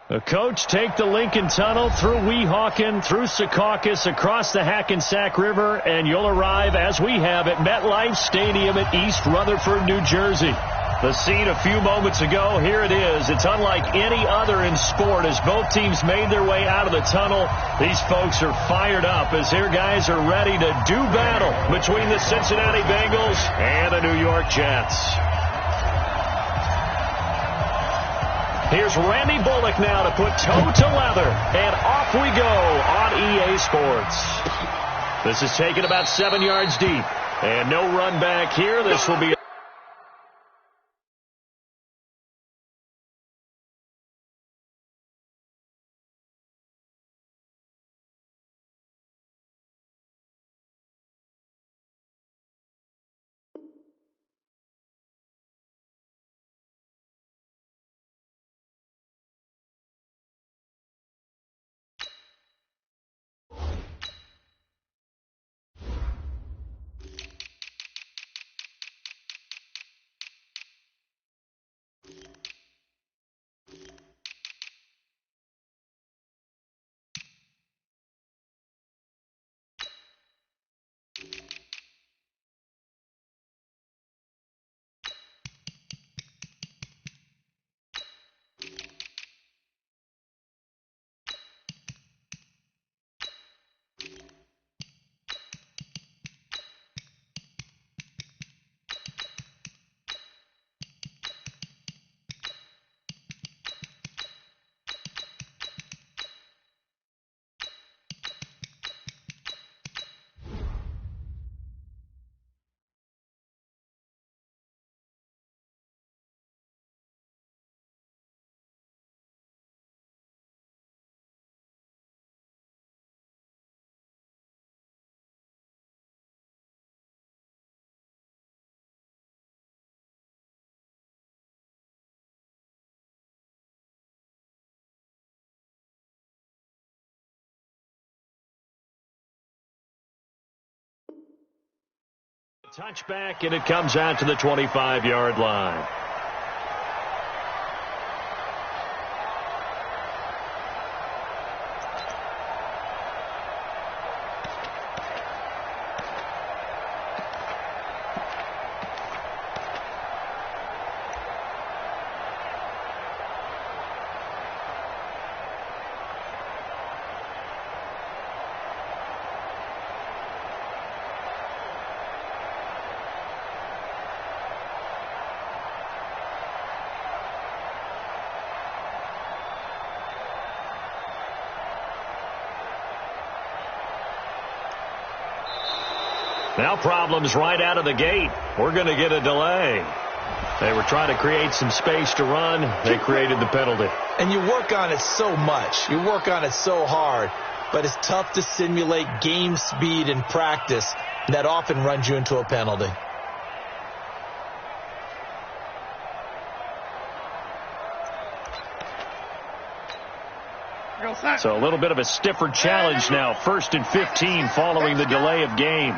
The coach take the Lincoln Tunnel through Weehawken, through Secaucus, across the Hackensack River, and you'll arrive, as we have, at MetLife Stadium at East Rutherford, New Jersey. The scene a few moments ago, here it is. It's unlike any other in sport as both teams made their way out of the tunnel. These folks are fired up as their guys are ready to do battle between the Cincinnati Bengals and the New York Jets. Here's Randy Bullock now to put toe to leather, and off we go on EA Sports. This is taken about 7 yards deep, and no run back here. This will be touchback, and it comes out to the 25-yard line. Now problems right out of the gate. We're going to get a delay. They were trying to create some space to run. They created the penalty. And you work on it so much. You work on it so hard. But it's tough to simulate game speed in practice. That often runs you into a penalty. So a little bit of a stiffer challenge now. 1st and 15 following the delay of game.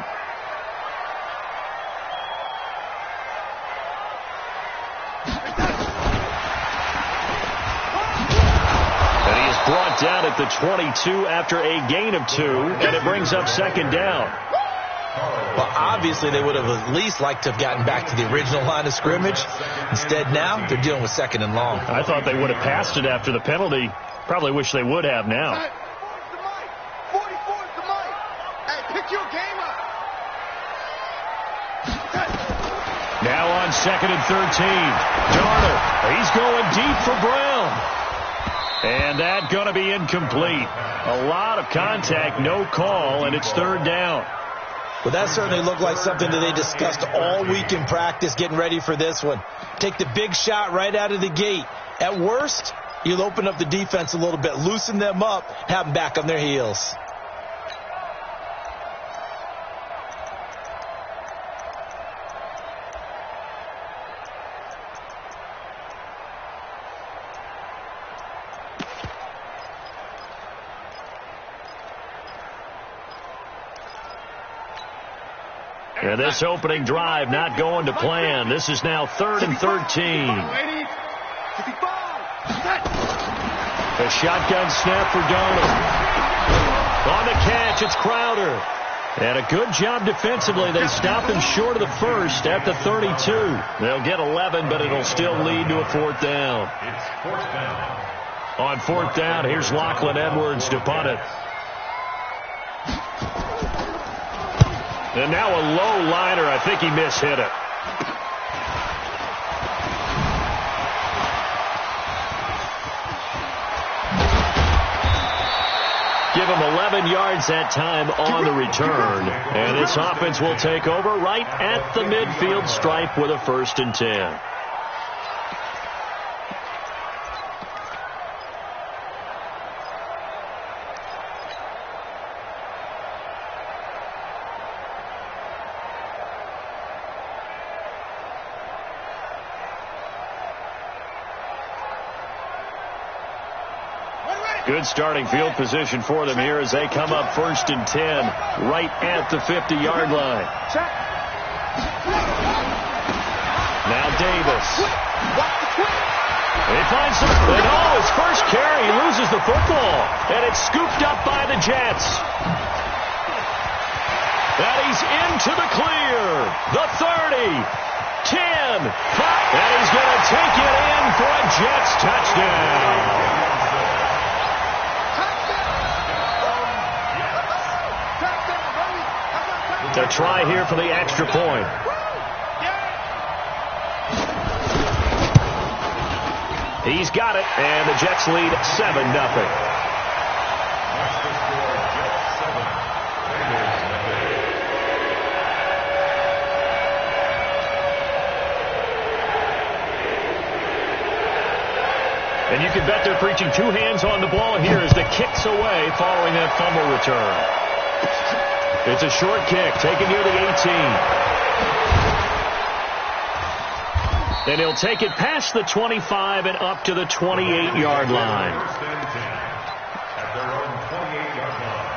Brought down at the 22 after a gain of 2, and it brings up 2nd down. Well, obviously they would have at least liked to have gotten back to the original line of scrimmage. Instead now they're dealing with 2nd and long. I thought they would have passed it after the penalty. Probably wish they would have now. 44's the mic. Hey, pick your game up. Now on 2nd and 13. Darnold, he's going deep for Brown. And that's going to be incomplete. A lot of contact, no call, and it's 3rd down. Well, that certainly looked like something that they discussed all week in practice, getting ready for this one. Take the big shot right out of the gate. At worst, you'll open up the defense a little bit, loosen them up, have them back on their heels. And this opening drive not going to plan. This is now 3rd and 13. The shotgun snap for Donald. On the catch, it's Crowder. And a good job defensively. They stop him short of the first at the 32. They'll get 11, but it'll still lead to a fourth down. It's fourth down. On fourth down, here's Lachlan Edwards to punt it. And now a low liner. I think he mishit it. Give him 11 yards that time on the return. And this offense will take over right at the midfield stripe with a 1st and 10. Good starting field position for them here as they come up 1st and 10 right at the 50-yard line. Now Davis. He finds something. Oh, his first carry. He loses the football. And it's scooped up by the Jets. And he's into the clear. The 30. 10. 5. And he's going to take it in for a Jets touchdown. To try here for the extra point. He's got it, and the Jets lead 7-0. And you can bet they're preaching 2 hands on the ball here as the kick's away following that fumble return. It's a short kick, taken near the 18. And he'll take it past the 25 and up to the 28-yard line. At their own 28-yard line.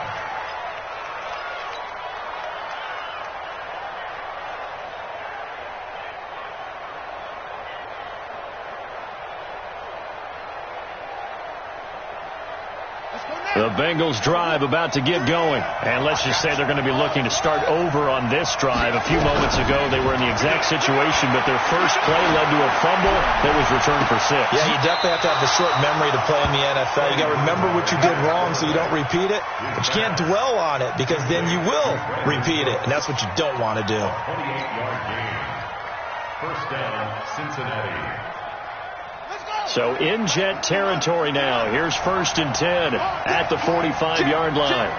The Bengals drive about to get going. And let's just say they're going to be looking to start over on this drive. A few moments ago, they were in the exact situation, but their first play led to a fumble that was returned for 6. Yeah, you definitely have to have the short memory to play in the NFL. You got to remember what you did wrong so you don't repeat it. But you can't dwell on it because then you will repeat it. And that's what you don't want to do. 28-yard gain. First down, Cincinnati. So in Jet territory now. Here's 1st and 10 at the 45-yard line.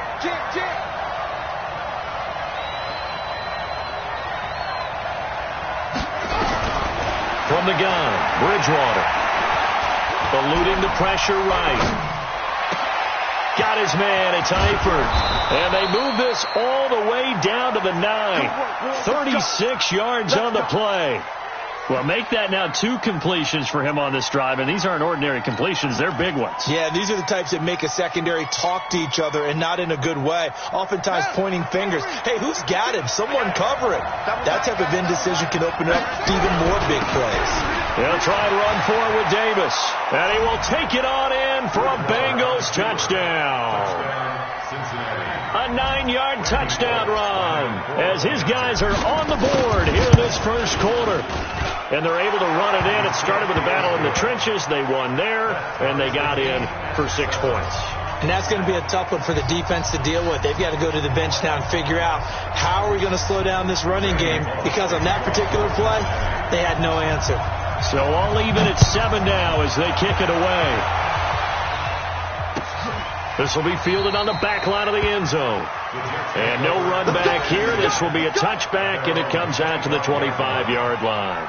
From the gun, Bridgewater. Eluding the pressure right. Got his man, it's Eifert. And they move this all the way down to the 9. 36 yards on the play. Well, make that now 2 completions for him on this drive, and these aren't ordinary completions. They're big ones. Yeah, these are the types that make a secondary talk to each other and not in a good way. Oftentimes pointing fingers. Hey, who's got him? Someone cover him. That type of indecision can open up to even more big plays. They'll try to run forward with Davis, and he will take it on in for a Bengals touchdown. A 9-yard touchdown run as his guys are on the board here in this first quarter. And they're able to run it in. It started with a battle in the trenches. They won there, and they got in for 6 points. And that's going to be a tough one for the defense to deal with. They've got to go to the bench now and figure out how are we going to slow down this running game, because on that particular play, they had no answer. So all even at 7 now as they kick it away. This will be fielded on the back line of the end zone. And no run back here. This will be a touchback, and it comes out to the 25-yard line.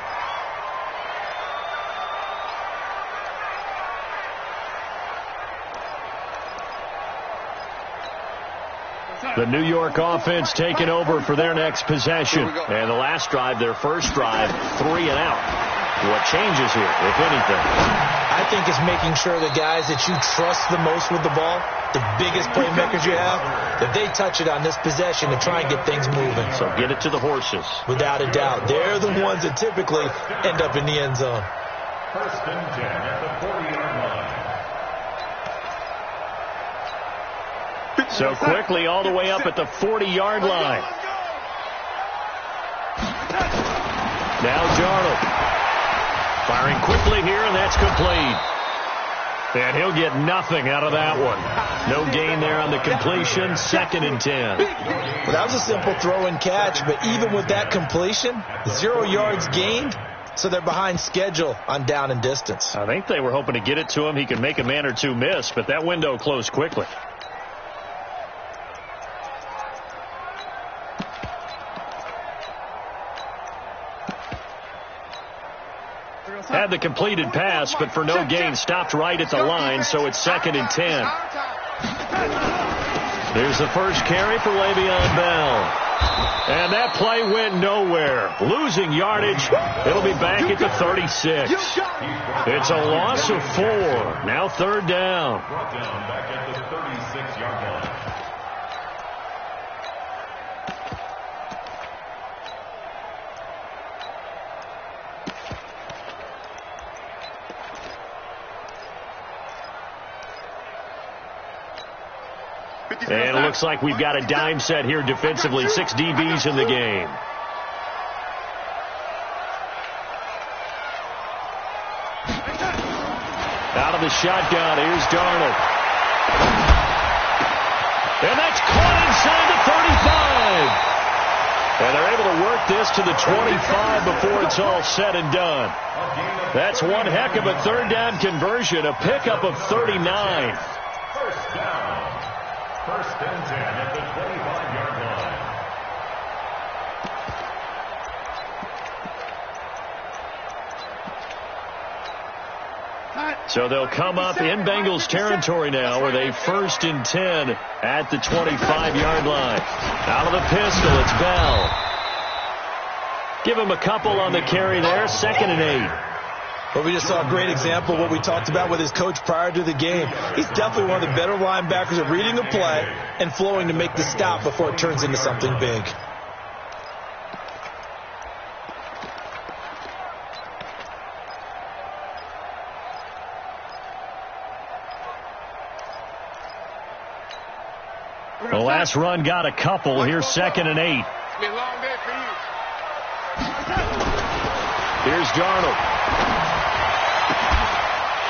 The New York offense taking over for their next possession. And the last drive, their first drive, 3 and out. What changes here, if anything? I think it's making sure the guys that you trust the most with the ball, the biggest playmakers you have, that they touch it on this possession to try and get things moving. So get it to the horses. Without a doubt. They're the ones that typically end up in the end zone. First and 10 at the 40-yard line. So quickly all the way up at the 40-yard line. Now Darnold. Firing quickly here, and that's complete. And he'll get nothing out of that one. No gain there on the completion. 2nd and 10. Well, that was a simple throw and catch, but even with that completion, 0 yards gained, so they're behind schedule on down and distance. I think they were hoping to get it to him. He could make a man or two miss, but that window closed quickly. Had the completed pass, but for no gain, stopped right at the line, so it's 2nd and 10. There's the first carry for Le'Veon Bell. And that play went nowhere. Losing yardage. It'll be back at the 36. It's a loss of 4. Now 3rd down. Brought down back at the 36-yard line. And it looks like we've got a dime set here defensively. 6 DBs in the game. Out of the shotgun, here's Darnold. And that's caught inside the 35. And they're able to work this to the 25 before it's all said and done. That's one heck of a 3rd down conversion, a pickup of 39. First down. 1st and 10 at the 25-yard line. So they'll come up in Bengals territory now with a 1st and 10 at the 25-yard line. Out of the pistol, it's Bell. Give him a couple on the carry there. 2nd and 8. But we just saw a great example of what we talked about with his coach prior to the game. He's definitely one of the better linebackers at reading a play and flowing to make the stop before it turns into something big. The last run got a couple. Here's 2nd and 8. It's been a long day for you. Here's Darnold.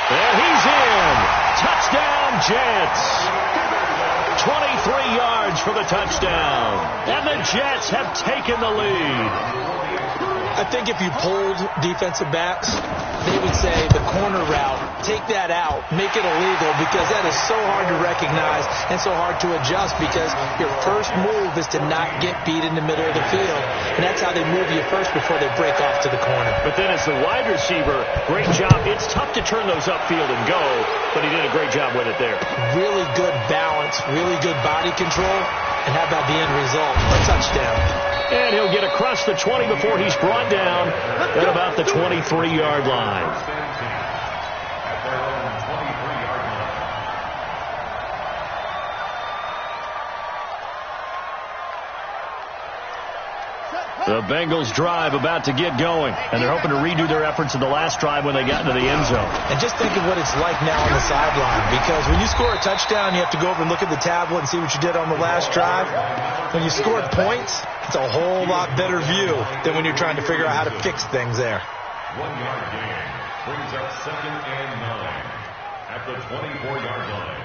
And he's in. Touchdown, Jets. 23 yards for the touchdown. And the Jets have taken the lead. I think if you polled defensive backs, they would say the corner route, take that out, make it illegal, because that is so hard to recognize and so hard to adjust, because your first move is to not get beat in the middle of the field. And that's how they move you first before they break off to the corner. But then as the wide receiver, great job. It's tough to turn those upfield and go, but he did a great job with it there. Really good balance, really good body control, and how about the end result? A touchdown. And he'll get across the 20 before he's brought down at about the 23-yard line. At their own 23-yard line. The Bengals drive about to get going, and they're hoping to redo their efforts in the last drive when they got into the end zone. And just think of what it's like now on the sideline, because when you score a touchdown, you have to go over and look at the tablet and see what you did on the last drive. When you scored points, it's a whole lot better view than when you're trying to figure out how to fix things there. 1-yard gain brings up 2nd and 9 at the 24-yard line.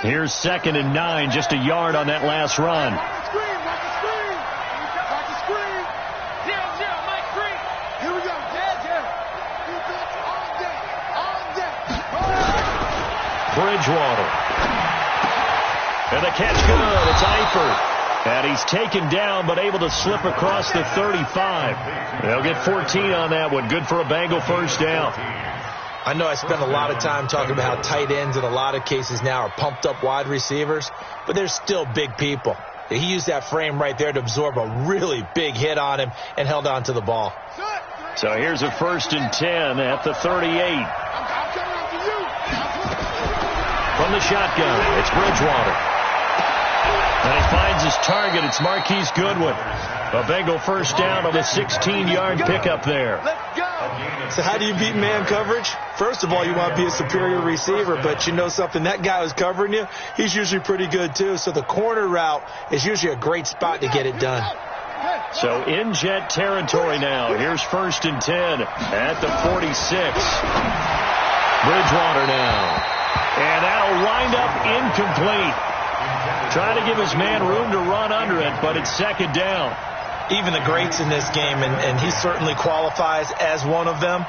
Here's 2nd and 9, just a yard on that last run. Watch the screen, watch the screen. Watch the screen. 0-0, Mike Green. Here we go, yeah. Defense on deck, Bridgewater. And the catch good. It's Eifert. And he's taken down, but able to slip across the 35. They'll get 14 on that one. Good for a Bengal first down. I know I spent a lot of time talking about how tight ends in a lot of cases now are pumped up wide receivers, but they're still big people. He used that frame right there to absorb a really big hit on him and held on to the ball. So here's a 1st and 10 at the 38. From the shotgun, it's Bridgewater. And he finds his target. It's Marquise Goodwin. A Bengal first down on the 16-yard pickup there. Let's go. So how do you beat man coverage? First of all, you want to be a superior receiver, but you know something, that guy who's covering you, he's usually pretty good too. So the corner route is usually a great spot to get it done. So in jet territory now. Here's 1st and 10 at the 46. Bridgewater now. And that'll wind up incomplete. Trying to give his man room to run under it, but it's 2nd down. Even the greats in this game, and he certainly qualifies as one of them,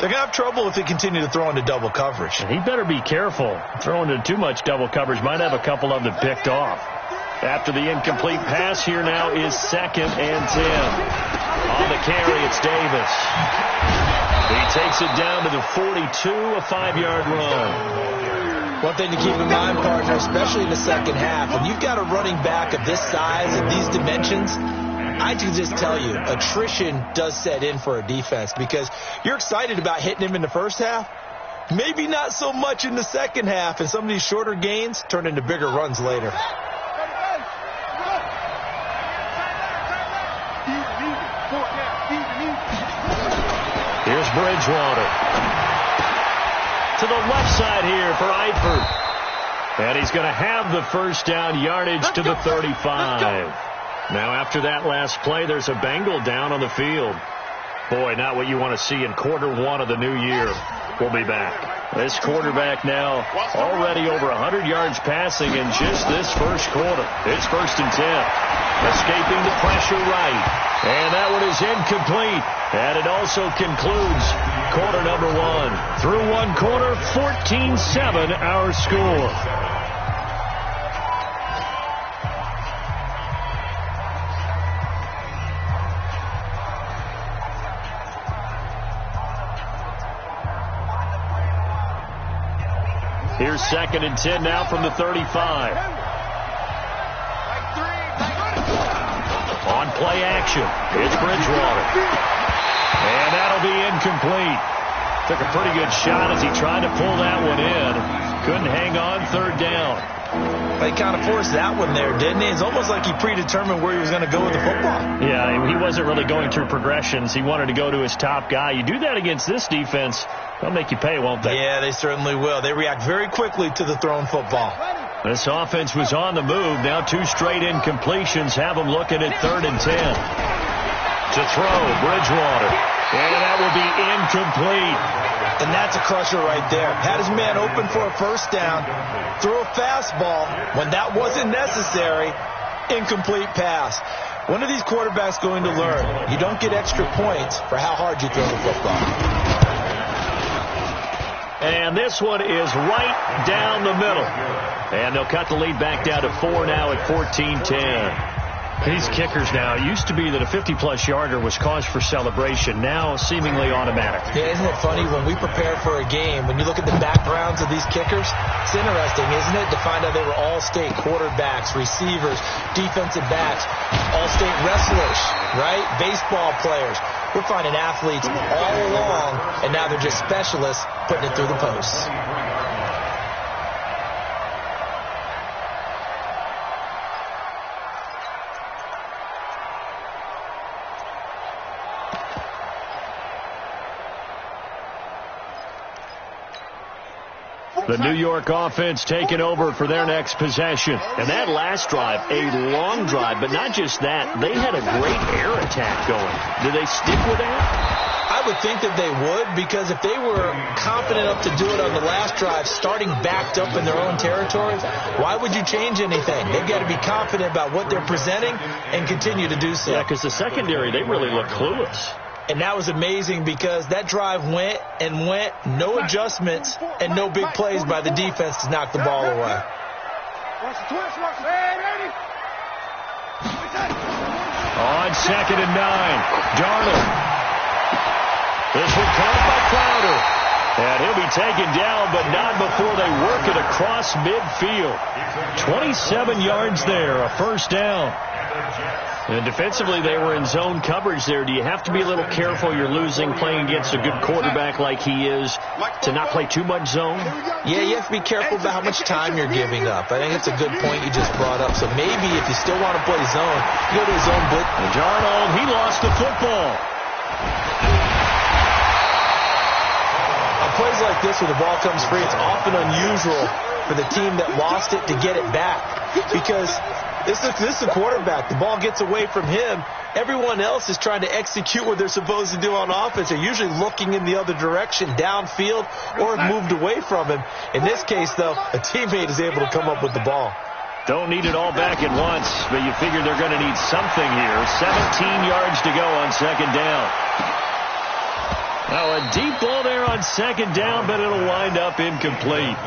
they're going to have trouble if they continue to throw into double coverage. And he better be careful. Throwing into too much double coverage might have a couple of them picked off. After the incomplete pass, here now is 2nd and 10. On the carry, it's Davis. He takes it down to the 42, a 5-yard run. One thing to keep in mind, partner, especially in the second half, when you've got a running back of this size and these dimensions, I can just tell you, attrition does set in for a defense because you're excited about hitting him in the first half. Maybe not so much in the second half, and some of these shorter gains turn into bigger runs later. Here's Bridgewater. To the left side here for Eifert. And he's going to have the first down, yardage to the 35. Now after that last play, there's a Bengal down on the field. Boy, not what you want to see in quarter 1 of the new year. We'll be back. This quarterback now already over 100 yards passing in just this first quarter. It's 1st and 10. Escaping the pressure right. And that one is incomplete. And it also concludes quarter number 1. Through one quarter, 14-7 our score. Here's 2nd and 10 now from the 35. On play action, it's Bridgewater. And that'll be incomplete. Took a pretty good shot as he tried to pull that one in. Couldn't hang on, 3rd down. He kind of forced that one there, didn't he? It's almost like he predetermined where he was going to go with the football. Yeah, he wasn't really going through progressions. He wanted to go to his top guy. You do that against this defense, they'll make you pay, won't they? Yeah, they certainly will. They react very quickly to the thrown football. This offense was on the move. Now 2 straight incompletions have them looking at 3rd and 10. To throw, Bridgewater. And that will be incomplete. And that's a crusher right there. Had his man open for a first down, threw a fastball when that wasn't necessary, incomplete pass. When are these quarterbacks going to learn? You don't get extra points for how hard you throw the football. And this one is right down the middle. And they'll cut the lead back down to 4 now at 14-10. These kickers now, it used to be that a 50-plus yarder was cause for celebration. Now seemingly automatic. Yeah, isn't it funny when we prepare for a game, when you look at the backgrounds of these kickers, it's interesting, isn't it, to find out they were all-state quarterbacks, receivers, defensive backs, all-state wrestlers, right? Baseball players. We're finding athletes all along, and now they're just specialists putting it through the posts. The New York offense taking over for their next possession. And that last drive, a long drive, but not just that. They had a great air attack going. Do they stick with that? I would think that they would, because if they were confident enough to do it on the last drive, starting backed up in their own territory, why would you change anything? They've got to be confident about what they're presenting and continue to do so. Yeah, because the secondary, they really look clueless. And that was amazing because that drive went and went, no adjustments and no big plays by the defense to knock the ball away. On 2nd and 9, Darnold. This one caught by Crowder. And he'll be taken down, but not before they work it across midfield. 27 yards there, a first down. And defensively, they were in zone coverage there. Do you have to be a little careful? You're losing playing against a good quarterback like he is to not play too much zone? Yeah, you have to be careful about how much time you're giving up. I think it's a good point you just brought up. So maybe if you still want to play zone, you go to a zone blitz. And Darnold, he lost the football. On plays like this where the ball comes free, it's often unusual for the team that lost it to get it back. Because this is a quarterback. The ball gets away from him. Everyone else is trying to execute what they're supposed to do on offense. They're usually looking in the other direction, downfield, or have moved away from him. In this case, though, a teammate is able to come up with the ball. Don't need it all back at once, but you figure they're going to need something here. 17 yards to go on second down. Now, a deep ball there on second down, but it'll wind up incomplete.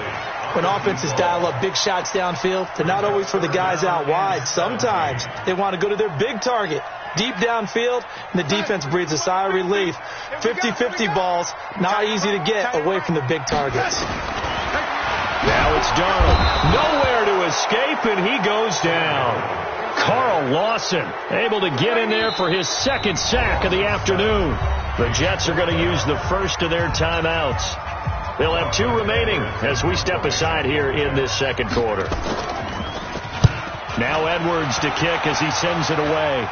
When offenses dial up big shots downfield, they're not always for the guys out wide. Sometimes they want to go to their big target, deep downfield, and the defense breathes a sigh of relief. 50-50 balls, not easy to get away from the big targets. Now it's Darnold. Nowhere to escape, and he goes down. Carl Lawson able to get in there for his second sack of the afternoon. The Jets are going to use the first of their timeouts. They'll have 2 remaining as we step aside here in this second quarter. Now Edwards to kick as he sends it away.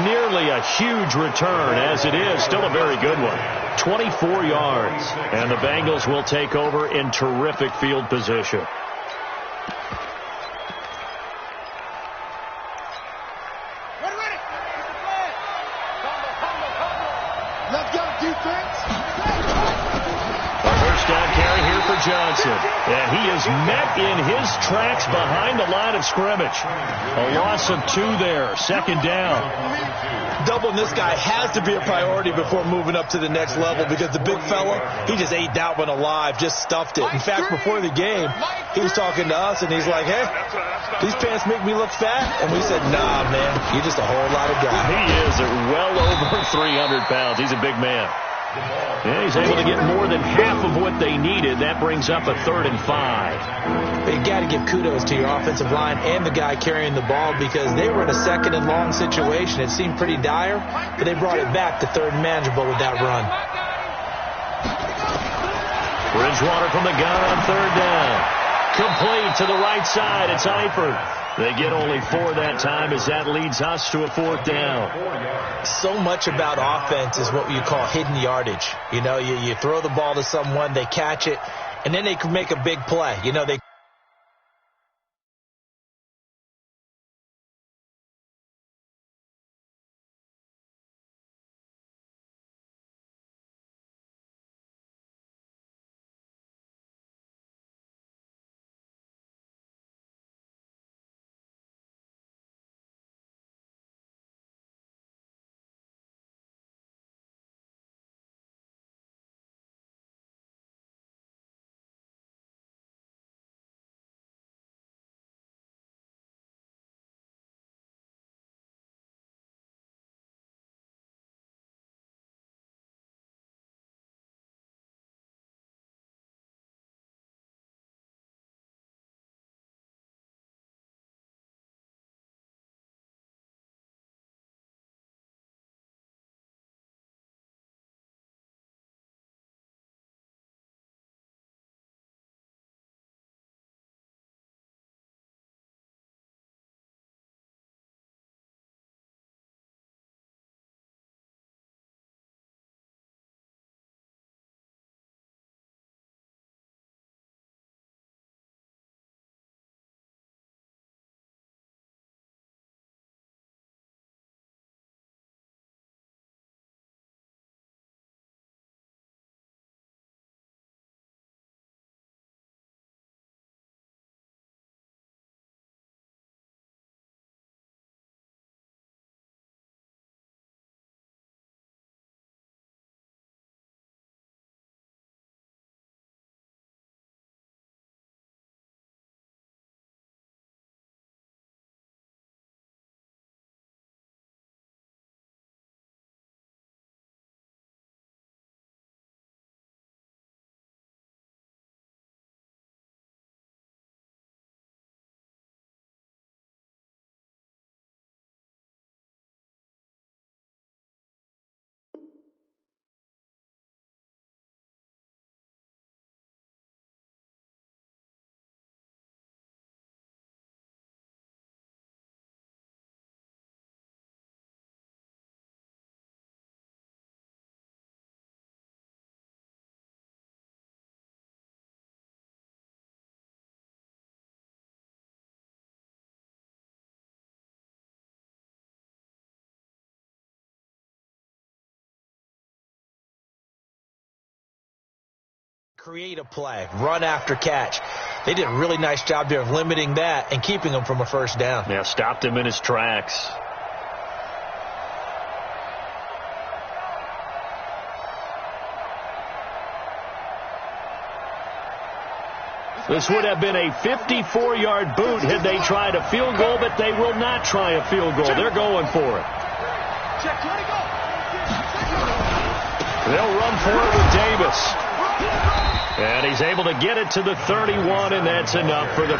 Nearly a huge return, as it is still a very good one. 24 yards, and the Bengals will take over in terrific field position. Johnson, and he is met in his tracks behind the line of scrimmage. A loss of 2 there, second down. Doubling this guy has to be a priority before moving up to the next level because the big fella, he just ate that one alive, just stuffed it. In fact, before the game, he was talking to us, and he's like, hey, these pants make me look fat? And we said, nah, man, you're just a whole lot of guy. He is at well over 300 pounds. He's a big man. Yeah, he's able to get more than half of what they needed. That brings up a 3rd and 5. You got to give kudos to your offensive line and the guy carrying the ball because they were in a 2nd and long situation. It seemed pretty dire, but they brought it back to 3rd and manageable with that run. Bridgewater from the gun on 3rd down. Complete to the right side. It's Eifert. They get only 4 that time as that leads us to a 4th down. So much about offense is what you call hidden yardage. You know, you throw the ball to someone, they catch it, and then they can make a big play. You know, they create a play, run after catch. They did a really nice job there of limiting that and keeping him from a first down. Yeah, stopped him in his tracks. This would have been a 54-yard boot had they tried a field goal, but they will not try a field goal. They're going for it. They'll run for it with Davis. And he's able to get it to the 31, and that's enough for the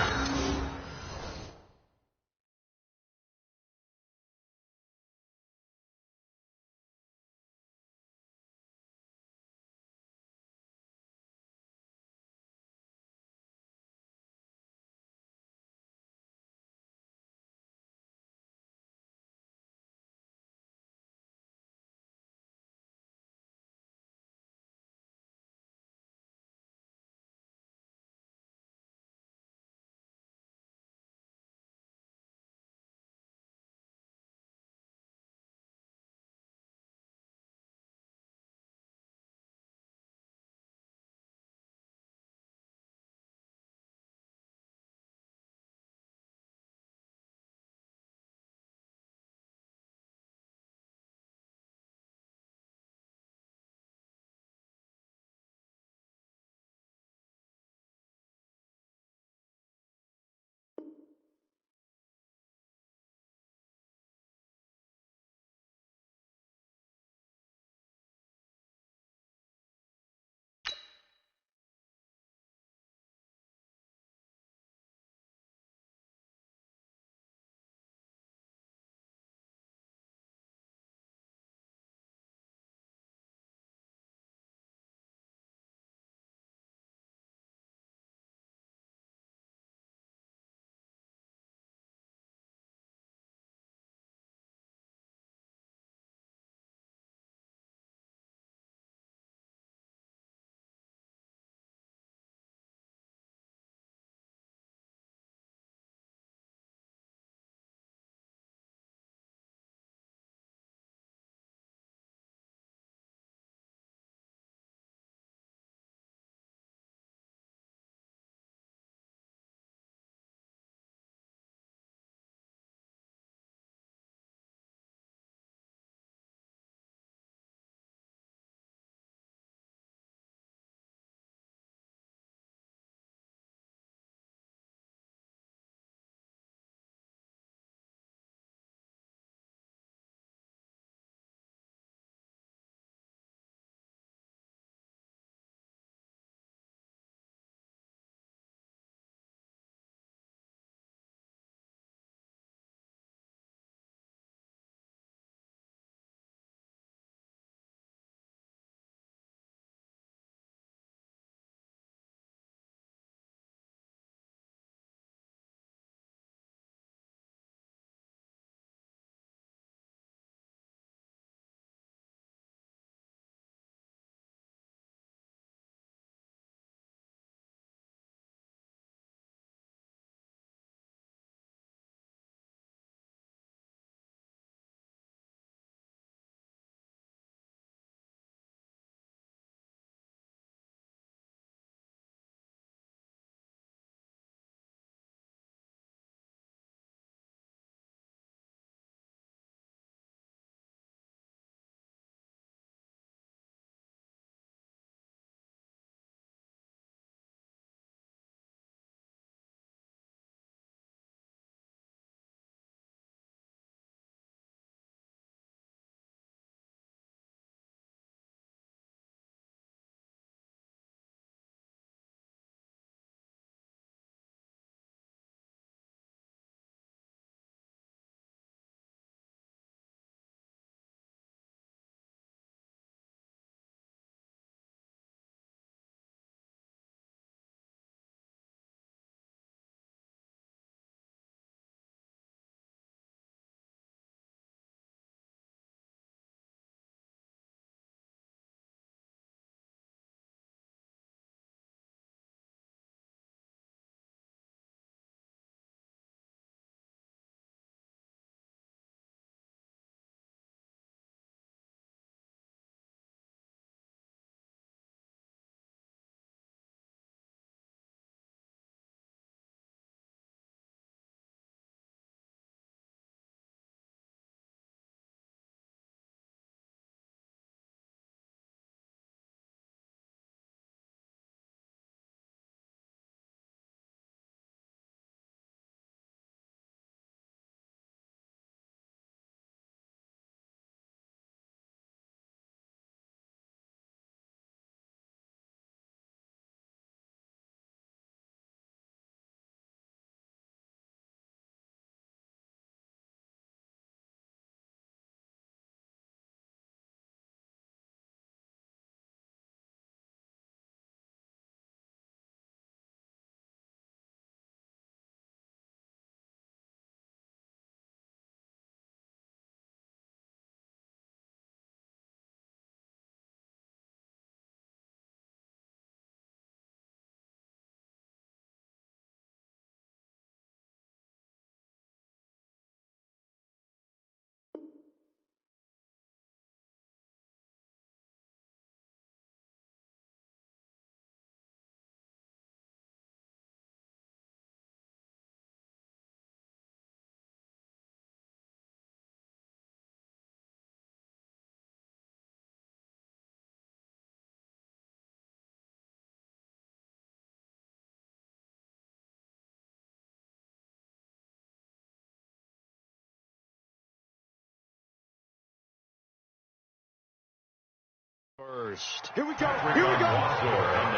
first. Here we go. Here we go.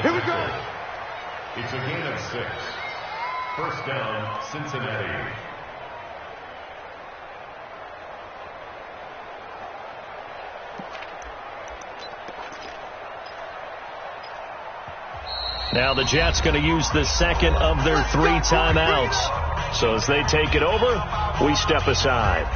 Here we go. It's a gain of 6. First down, Cincinnati. Now the Jets going to use the second of their 3 timeouts. So as they take it over, we step aside.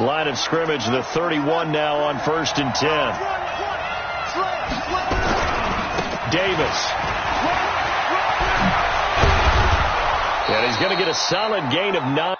Line of scrimmage, the 31 now on 1st and 10. Davis. And he's going to get a solid gain of 9.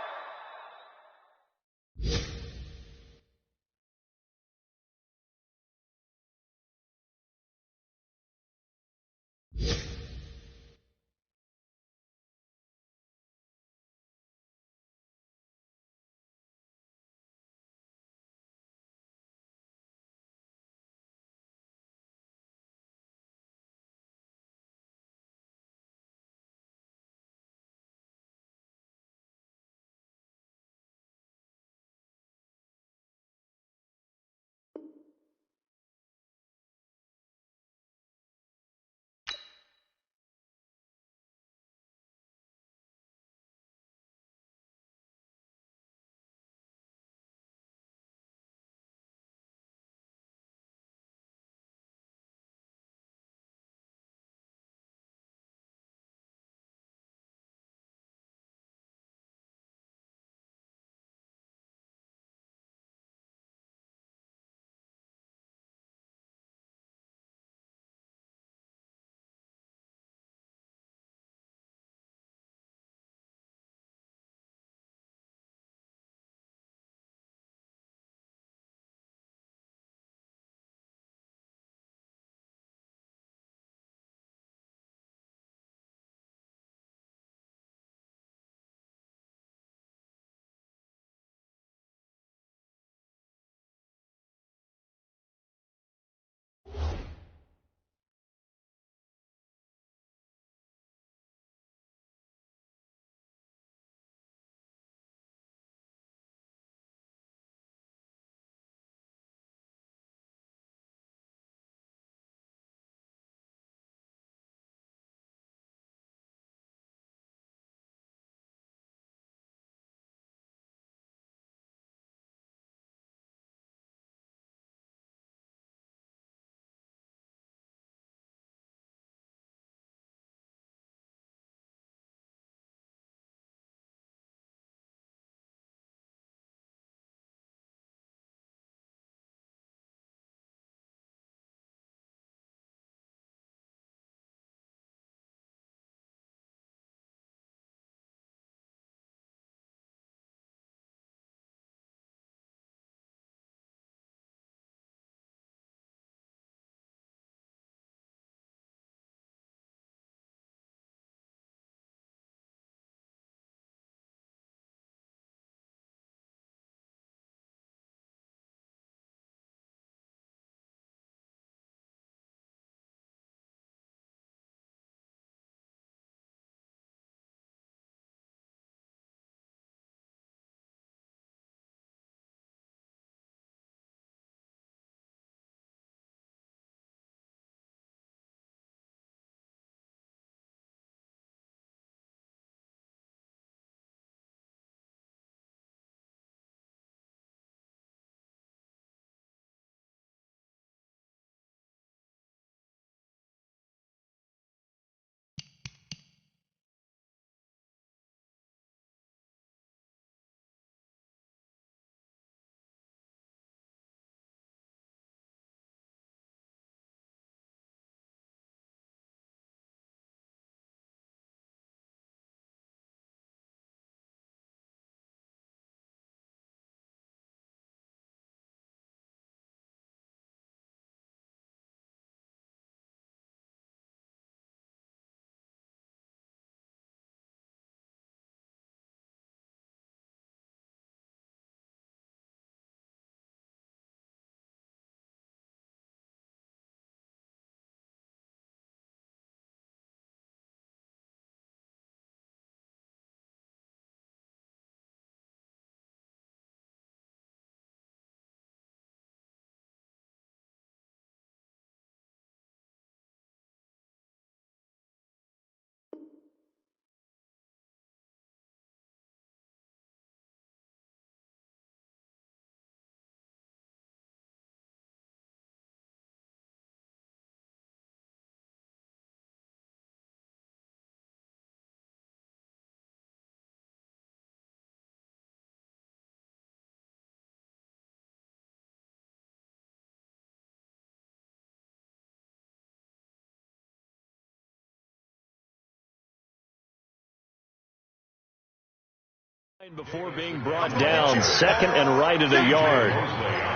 Before being brought down, second and right at a yard. On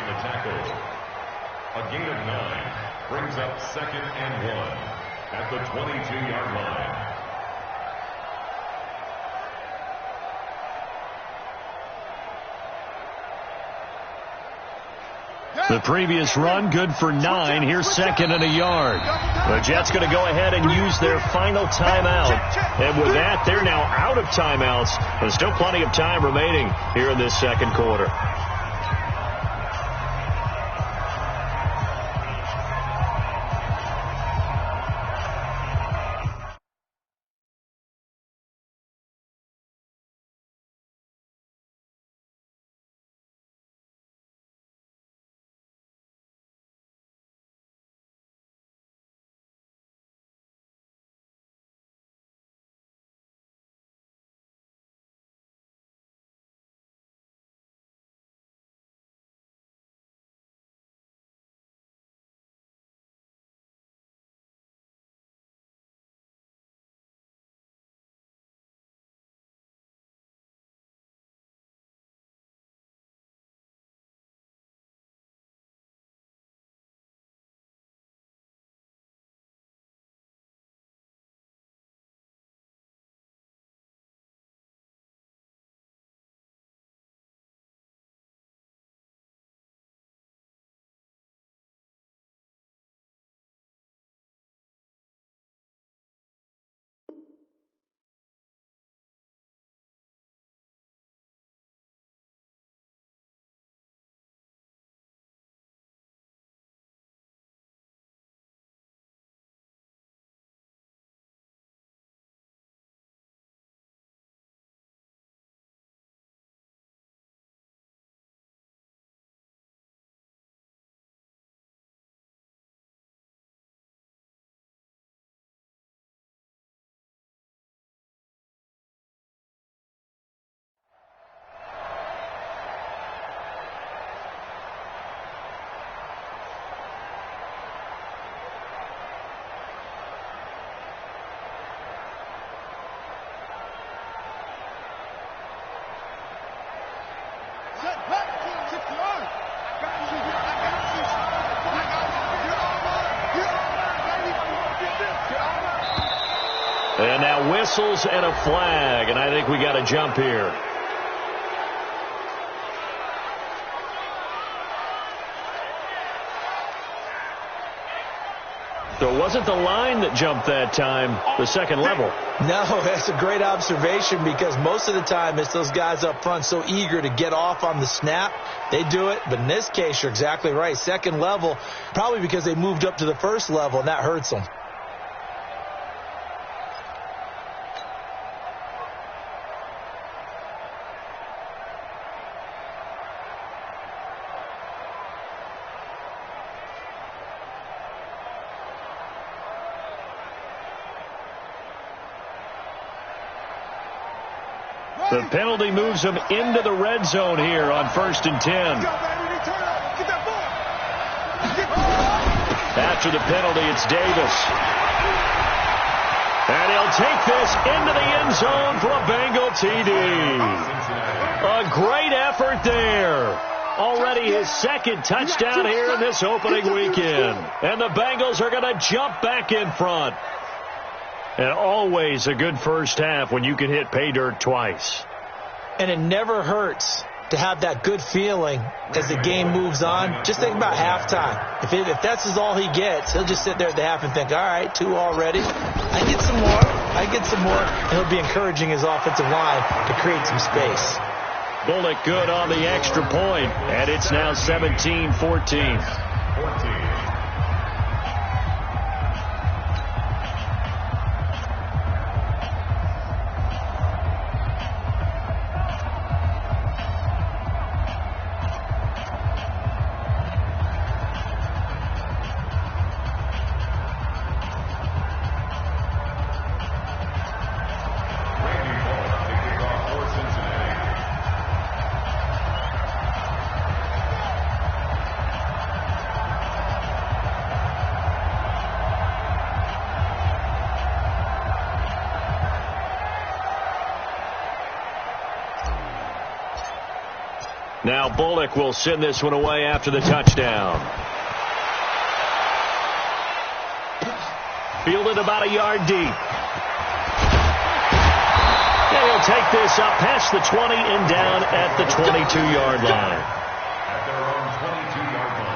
the tackle. A gain of 9 brings up second and 1 at the 22-yard line. The previous run, good for 9. Here's second and a yard. The Jets going to go ahead and use their final timeout. And with that, they're now out of timeouts. There's still plenty of time remaining here in this second quarter. And now whistles and a flag, and I think we got a jump here. So it wasn't the line that jumped that time, the second level. No, that's a great observation because most of the time it's those guys up front so eager to get off on the snap. They do it, but in this case, you're exactly right. Second level, probably because they moved up to the first level, and that hurts them. The penalty moves them into the red zone here on 1st and 10. After the penalty, it's Davis. And he'll take this into the end zone for a Bengal TD. A great effort there. Already his second touchdown here in this opening weekend. And the Bengals are going to jump back in front. And always a good first half when you can hit pay dirt twice. And it never hurts to have that good feeling as the game moves on. Just think about halftime. If that's all he gets, he'll just sit there at the half and think, all right, 2 already. I get some more. And he'll be encouraging his offensive line to create some space. Bullock good on the extra point, and it's now 17-14. Now Bullock will send this one away after the touchdown. Fielded about a yard deep. And he'll take this up past the 20 and down at the 22-yard line. At their own 22-yard line.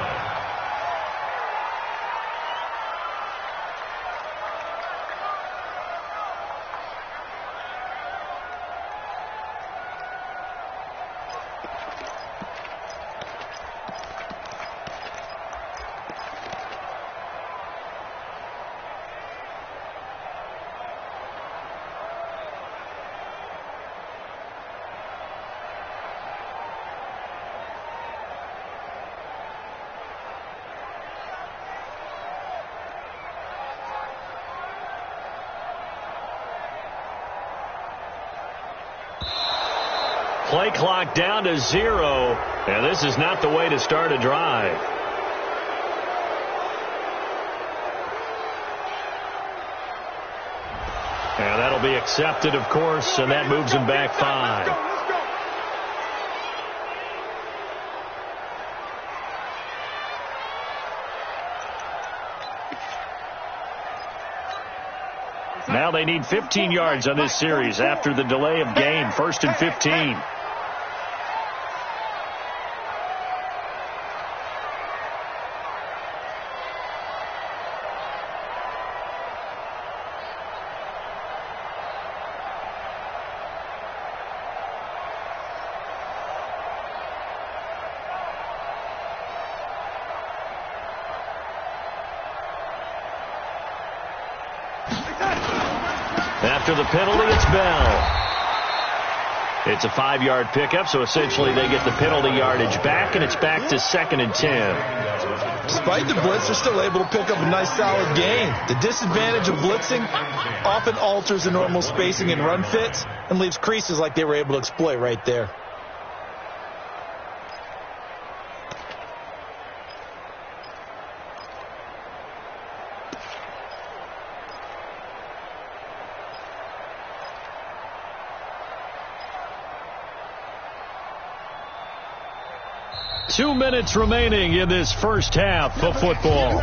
Play clock down to 0, and this is not the way to start a drive. And that'll be accepted, of course, and that moves him back 5. Now they need 15 yards on this series after the delay of game. 1st and 15. After the penalty, it's Bell. It's a 5-yard pickup, so essentially they get the penalty yardage back, and it's back to 2nd and 10. Despite the blitz, they're still able to pick up a nice, solid gain. The disadvantage of blitzing often alters the normal spacing and run fits and leaves creases like they were able to exploit right there. Two minutes remaining in this first half of football.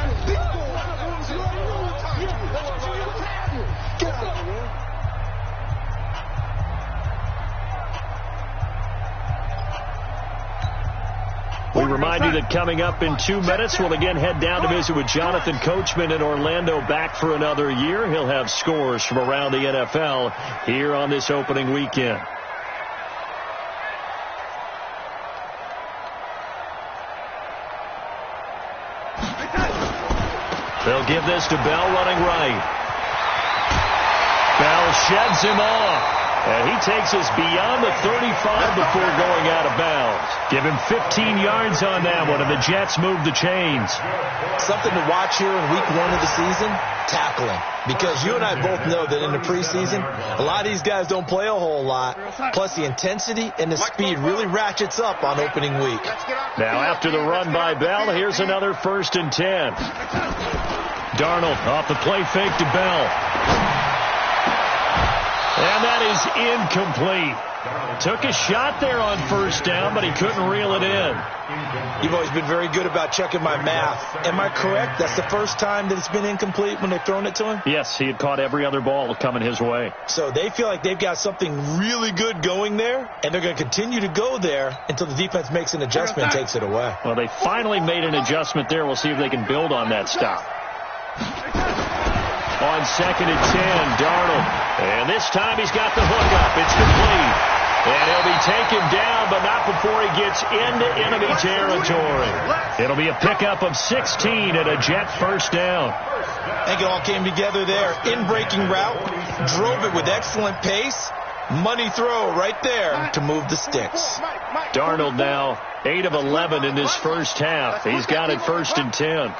We remind you that coming up in 2 minutes, we'll again head down to visit with Jonathan Coachman in Orlando, back for another year. He'll have scores from around the NFL here on this opening weekend. They'll give this to Bell running right. Bell sheds him off. And he takes us beyond the 35 before going out of bounds. Give him 15 yards on that one, and the Jets move the chains. Something to watch here in week 1 of the season, tackling. Because you and I both know that in the preseason, a lot of these guys don't play a whole lot. Plus, the intensity and the speed really ratchets up on opening week. Now, after the run by Bell, here's another 1st and 10. Darnold off the play fake to Bell. And that is incomplete. Took a shot there on 1st down, but he couldn't reel it in. You've always been very good about checking my math. Am I correct? That's the first time that it's been incomplete when they've thrown it to him? Yes, he had caught every other ball coming his way. So they feel like they've got something really good going there, and they're going to continue to go there until the defense makes an adjustment and takes it away. Well, they finally made an adjustment there. We'll see if they can build on that stop. On 2nd and 10, Darnold. And this time he's got the hook up. It's complete. And he'll be taken down, but not before he gets into enemy territory. It'll be a pickup of 16 and a Jet 1st down. I think it all came together there. In-breaking route. Drove it with excellent pace. Money throw right there to move the sticks. Darnold now 8 of 11 in this first half. He's got it 1st and 10.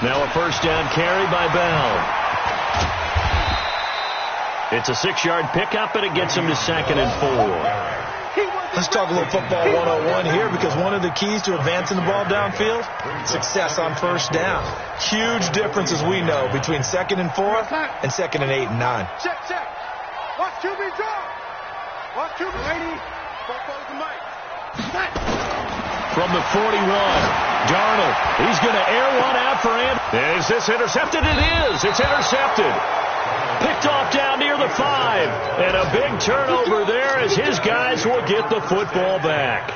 Now a 1st down carry by Bell. It's a 6-yard pickup, and it gets him to 2nd and 4. Let's talk a little football 101 here, because one of the keys to advancing the ball downfield, success on first down. Huge difference, as we know, between 2nd and 4 and 2nd and 8 and 9. Check, check. Watch QB draw. Watch QB. Lady. Follow the mic. From the 41, Darnold. He's going to air one out for him. Is this intercepted? It is. It's intercepted. Picked off down near the 5. And a big turnover there as his guys will get the football back.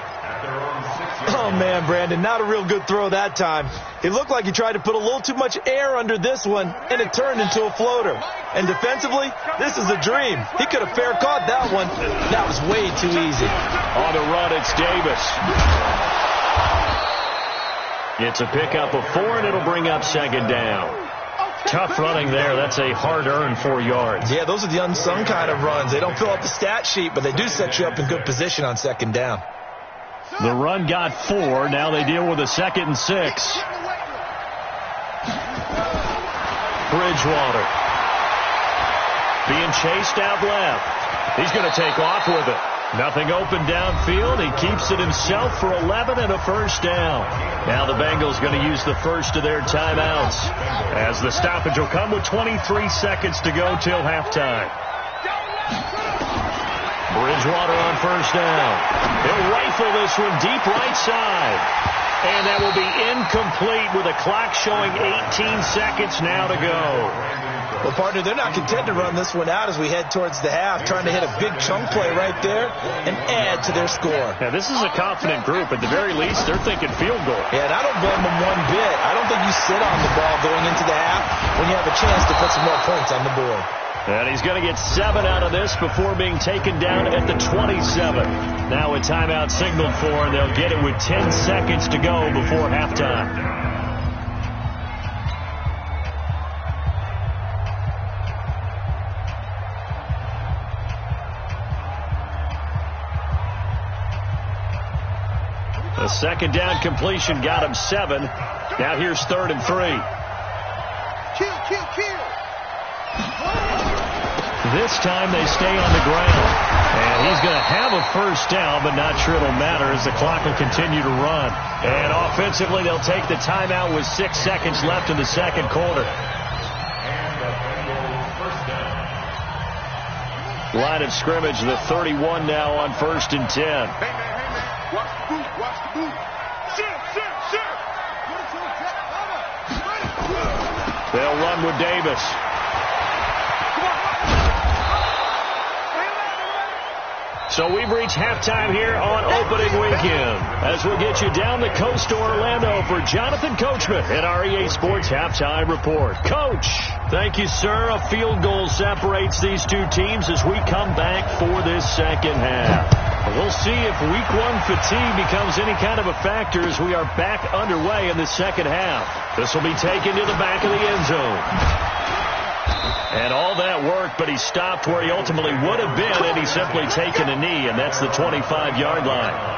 Oh, man, Brandon, not a real good throw that time. It looked like he tried to put a little too much air under this one, and it turned into a floater. And defensively, this is a dream. He could have fair caught that one. That was way too easy. On the run, it's Davis. It's a pickup of 4, and it'll bring up 2nd down. Tough running there. That's a hard-earned 4 yards. Yeah, those are the unsung kind of runs. They don't fill out the stat sheet, but they do set you up in good position on 2nd down. The run got 4. Now they deal with a 2nd and 6. Bridgewater being chased out left. He's going to take off with it. Nothing open downfield. He keeps it himself for 11 and a first down. Now the Bengals going to use the first of their timeouts, as the stoppage will come with 23 seconds to go till halftime. Bridgewater on first down. He'll rifle this one deep right side. And that will be incomplete with a clock showing 18 seconds now to go. Well, partner, they're not content to run this one out as we head towards the half, trying to hit a big chunk play right there and add to their score. Now, this is a confident group. At the very least, they're thinking field goal. Yeah, and I don't blame them one bit. I don't think you sit on the ball going into the half when you have a chance to put some more points on the board. And he's going to get 7 out of this before being taken down at the 27. Now a timeout signaled for, and they'll get it with 10 seconds to go before halftime. The 2nd down completion got him 7. Now here's 3rd and 3. Kill. This time they stay on the ground. And he's going to have a first down, but not sure it'll matter as the clock will continue to run. And offensively, they'll take the timeout with 6 seconds left in the 2nd quarter. Line of scrimmage, the 31 now on 1st and 10. Hey, man. Watch the boot. Sit. They'll run with Davis. So we've reached halftime here on opening weekend, as we'll get you down the coast to Orlando for Jonathan Coachman at our EA Sports Halftime Report. Coach, thank you, sir. A field goal separates these two teams as we come back for this 2nd half. We'll see if week 1 fatigue becomes any kind of a factor as we are back underway in the 2nd half. This will be taken to the back of the end zone. And all that worked, but he stopped where he ultimately would have been had he simply taken a knee, and that's the 25-yard line.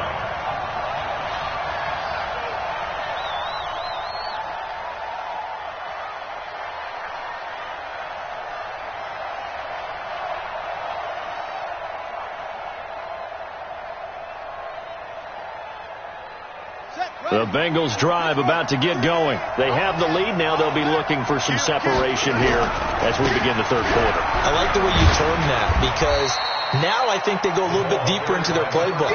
The Bengals drive about to get going. They have the lead. Now they'll be looking for some separation here as we begin the 3rd quarter. I like the way you term that, because now I think they go a little bit deeper into their playbook.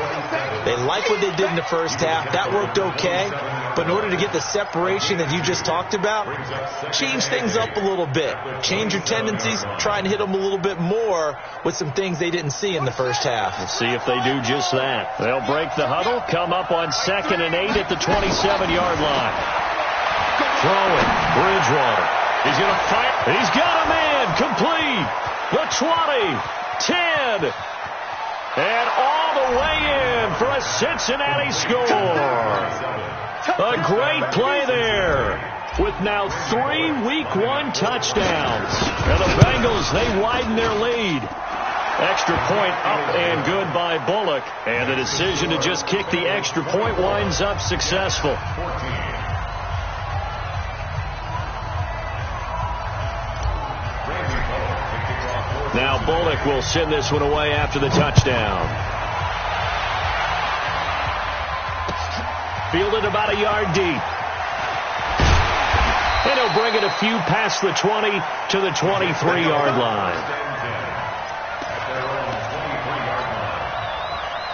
They like what they did in the first half. That worked okay. But in order to get the separation that you just talked about, change things up a little bit. Change your tendencies. Try and hit them a little bit more with some things they didn't see in the first half. Let's see if they do just that. They'll break the huddle, come up on 2nd and 8 at the 27-yard line. Throwing, Bridgewater. He's going to fight. He's got a man. Complete. The 20, 10, and all the way in for a Cincinnati score. A great play there, with now 3 Week 1 touchdowns. And the Bengals, they widen their lead. Extra point up and good by Bullock. And the decision to just kick the extra point winds up successful. Now Bullock will send this one away after the touchdown. fielded about a yard deep. And he'll bring it a few past the 20 to the 23-yard line.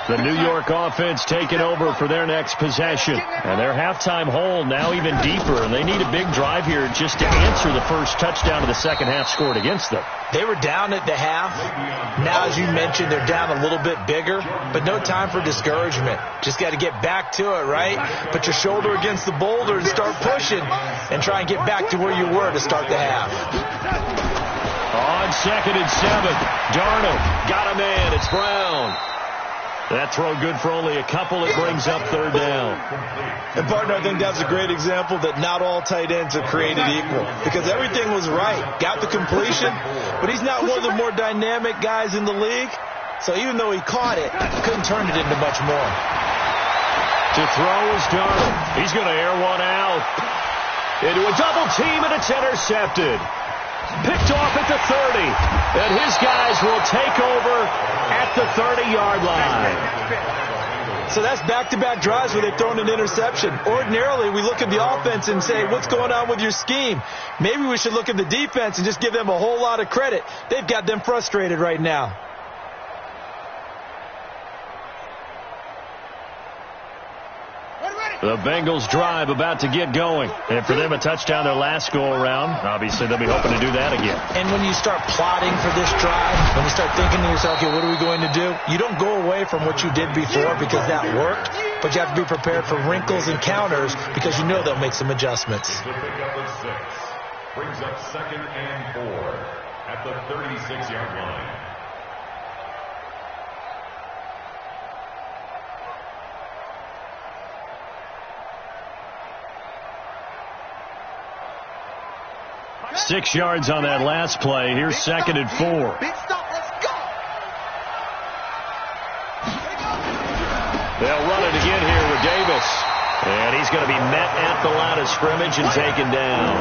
The New York offense taking over for their next possession. And their halftime hole now even deeper. And they need a big drive here just to answer the first touchdown of the second half scored against them. They were down at the half. Now, as you mentioned, they're down a little bit bigger. But no time for discouragement. Just got to get back to it, right? Put your shoulder against the boulder and start pushing. And try and get back to where you were to start the half. On 2nd and 7. Darnold got a man. It's Brown. That throw good for only a couple. It brings up 3rd down. And, partner, I think that's a great example that not all tight ends are created equal. Because everything was right. Got the completion, but he's not one of the more dynamic guys in the league. So even though he caught it, couldn't turn it into much more. To throw is Darnold. He's going to air one out. Into a double team, and it's intercepted. Picked off at the 30. And his guys will take over at the 30-yard line. So that's back-to-back drives where they've thrown an interception. Ordinarily, we look at the offense and say, what's going on with your scheme? Maybe we should look at the defense and just give them a whole lot of credit. They've got them frustrated right now. The Bengals drive about to get going. And for them, a touchdown their last go-around. Obviously, they'll be hoping to do that again. And when you start plotting for this drive, when you start thinking to yourself, okay, what are we going to do? You don't go away from what you did before because that worked, but you have to be prepared for wrinkles and counters because you know they'll make some adjustments. The pickup of 6 brings up 2nd and 4 at the 36-yard line. Six yards on that last play. Here's 2nd and 4. Big stop, let's go. They'll run it again here with Davis. And he's going to be met at the line of scrimmage and taken down.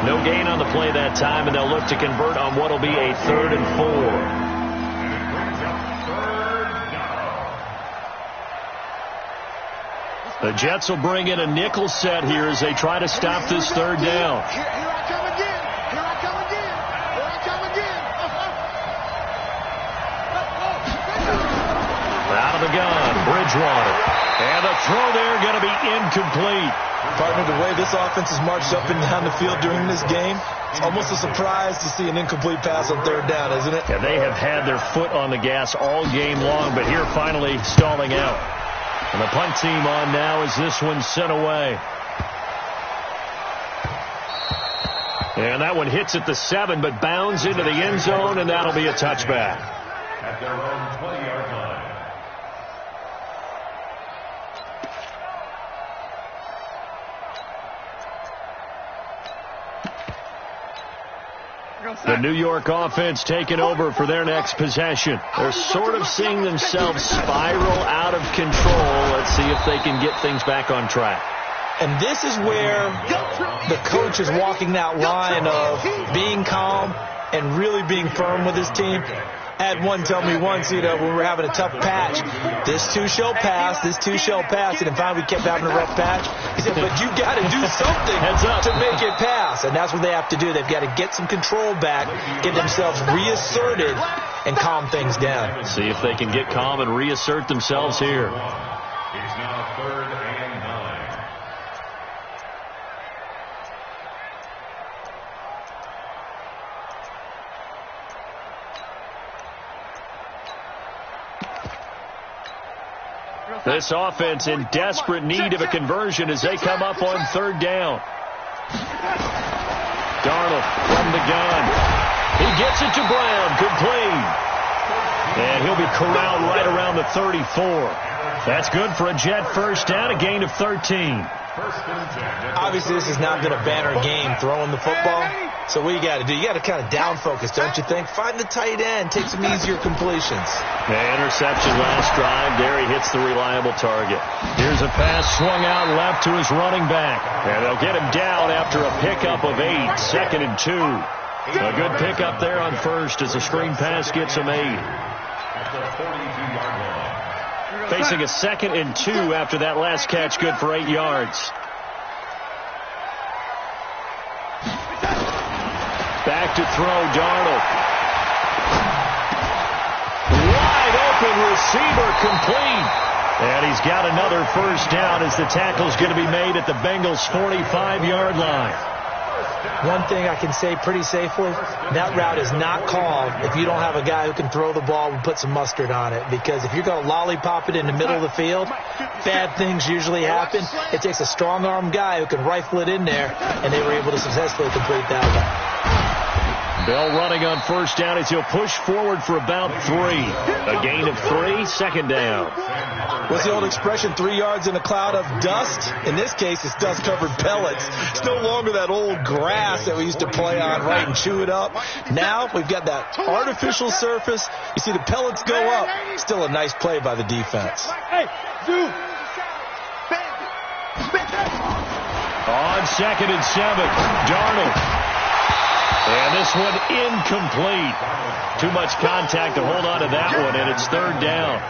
No gain on the play that time, and they'll look to convert on what will be a 3rd and 4. The Jets will bring in a nickel set here as they try to stop this 3rd down. Here I come again. Here I come again. Here I come again. Out of the gun, Bridgewater. And the throw there going to be incomplete. Partner, the way this offense has marched up and down the field during this game, it's almost a surprise to see an incomplete pass on 3rd down, isn't it? Yeah, they have had their foot on the gas all game long, but here finally stalling out. And the punt team on now as this one's sent away. And that one hits at the 7, but bounds into the end zone, and that'll be a touchback. At their own 20-yard line. The New York offense taking over for their next possession. They're sort of seeing themselves spiral out of control. Let's see if they can get things back on track. And this is where the coach is walking that line of being calm and really being firm with his team. I had one tell me once, when we were having a tough patch, this too shall pass, this too shall pass, and finally we kept having a rough patch. He said, but you got to do something to make it pass, and that's what they have to do. They've got to get some control back, get themselves reasserted, and calm things down. See if they can get calm and reassert themselves here. It's now 3rd and 9. This offense in desperate need of a conversion as they come up on 3rd down. Darnold from the gun. He gets it to Brown, complete. And he'll be corralled right around the 34. That's good for a Jet first down, a gain of 13. Obviously, this has not been a banner game throwing the football. So what you got to do? You got to kind of down focus, don't you think? Find the tight end, take some easier completions. The interception last drive. There he hits the reliable target. Here's a pass swung out left to his running back. And they'll get him down after a pickup of 8, 2nd and 2. A good pickup there on first as the screen pass gets him 8. At the 42-yard line. facing a 2nd and 2 after that last catch, good for 8 yards. Back to throw, Darnold. Wide open receiver, complete. And he's got another first down as the tackle's going to be made at the Bengals' 45-yard line. One thing I can say pretty safely, that route is not called if you don't have a guy who can throw the ball and put some mustard on it. Because if you're going to lollipop it in the middle of the field, bad things usually happen. It takes a strong-arm guy who can rifle it in there, and they were able to successfully complete that one. Bell running on first down as he'll push forward for about 3. A gain of 3, 2nd down. What's the old expression, 3 yards in a cloud of dust? In this case, it's dust-covered pellets. It's no longer that old grass that we used to play on, right, and chew it up. Now we've got that artificial surface. You see the pellets go up. Still a nice play by the defense. On 2nd and 7, Darnold. And this one incomplete. Too much contact to hold on to that one, and it's 3rd down.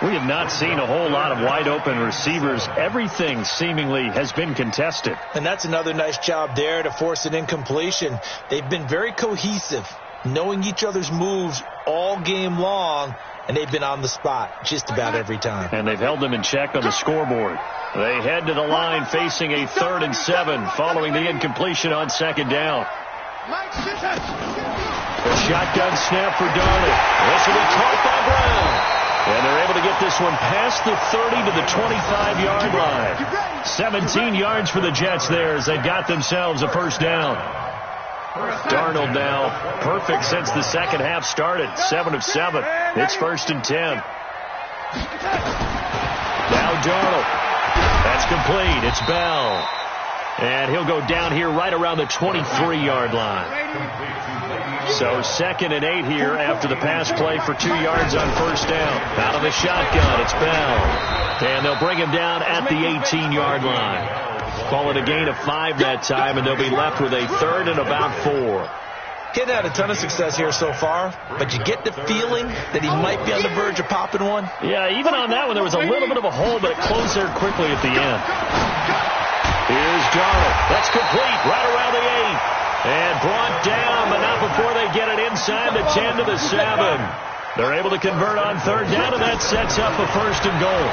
We have not seen a whole lot of wide-open receivers. Everything seemingly has been contested. And that's another nice job there to force an incompletion. They've been very cohesive, knowing each other's moves all game long, and they've been on the spot just about every time. And they've held them in check on the scoreboard. They head to the line facing a 3rd and 7 following the incompletion on 2nd down. The shotgun snap for Darnold. This will be caught by Brown. And they're able to get this one past the 30 to the 25-yard line. 17 yards for the Jets there as they got themselves a first down. Darnold now perfect since the second half started. 7 of 7. It's 1st and 10. Now Darnold. That's complete. It's Bell. And he'll go down here right around the 23-yard line. So 2nd and 8 here after the pass play for 2 yards on first down. Out of the shotgun, it's Bell. And they'll bring him down at the 18-yard line. Call it a gain of 5 that time, and they'll be left with a 3rd and about 4. Kid had a ton of success here so far, but you get the feeling that he might be on the verge of popping one. Yeah, even on that one, there was a little bit of a hole, but it closed there quickly at the end. Here's Darnold. That's complete right around the 8. And brought down, but not before they get it inside the 10 to the 7. They're able to convert on 3rd down, and that sets up a 1st and goal.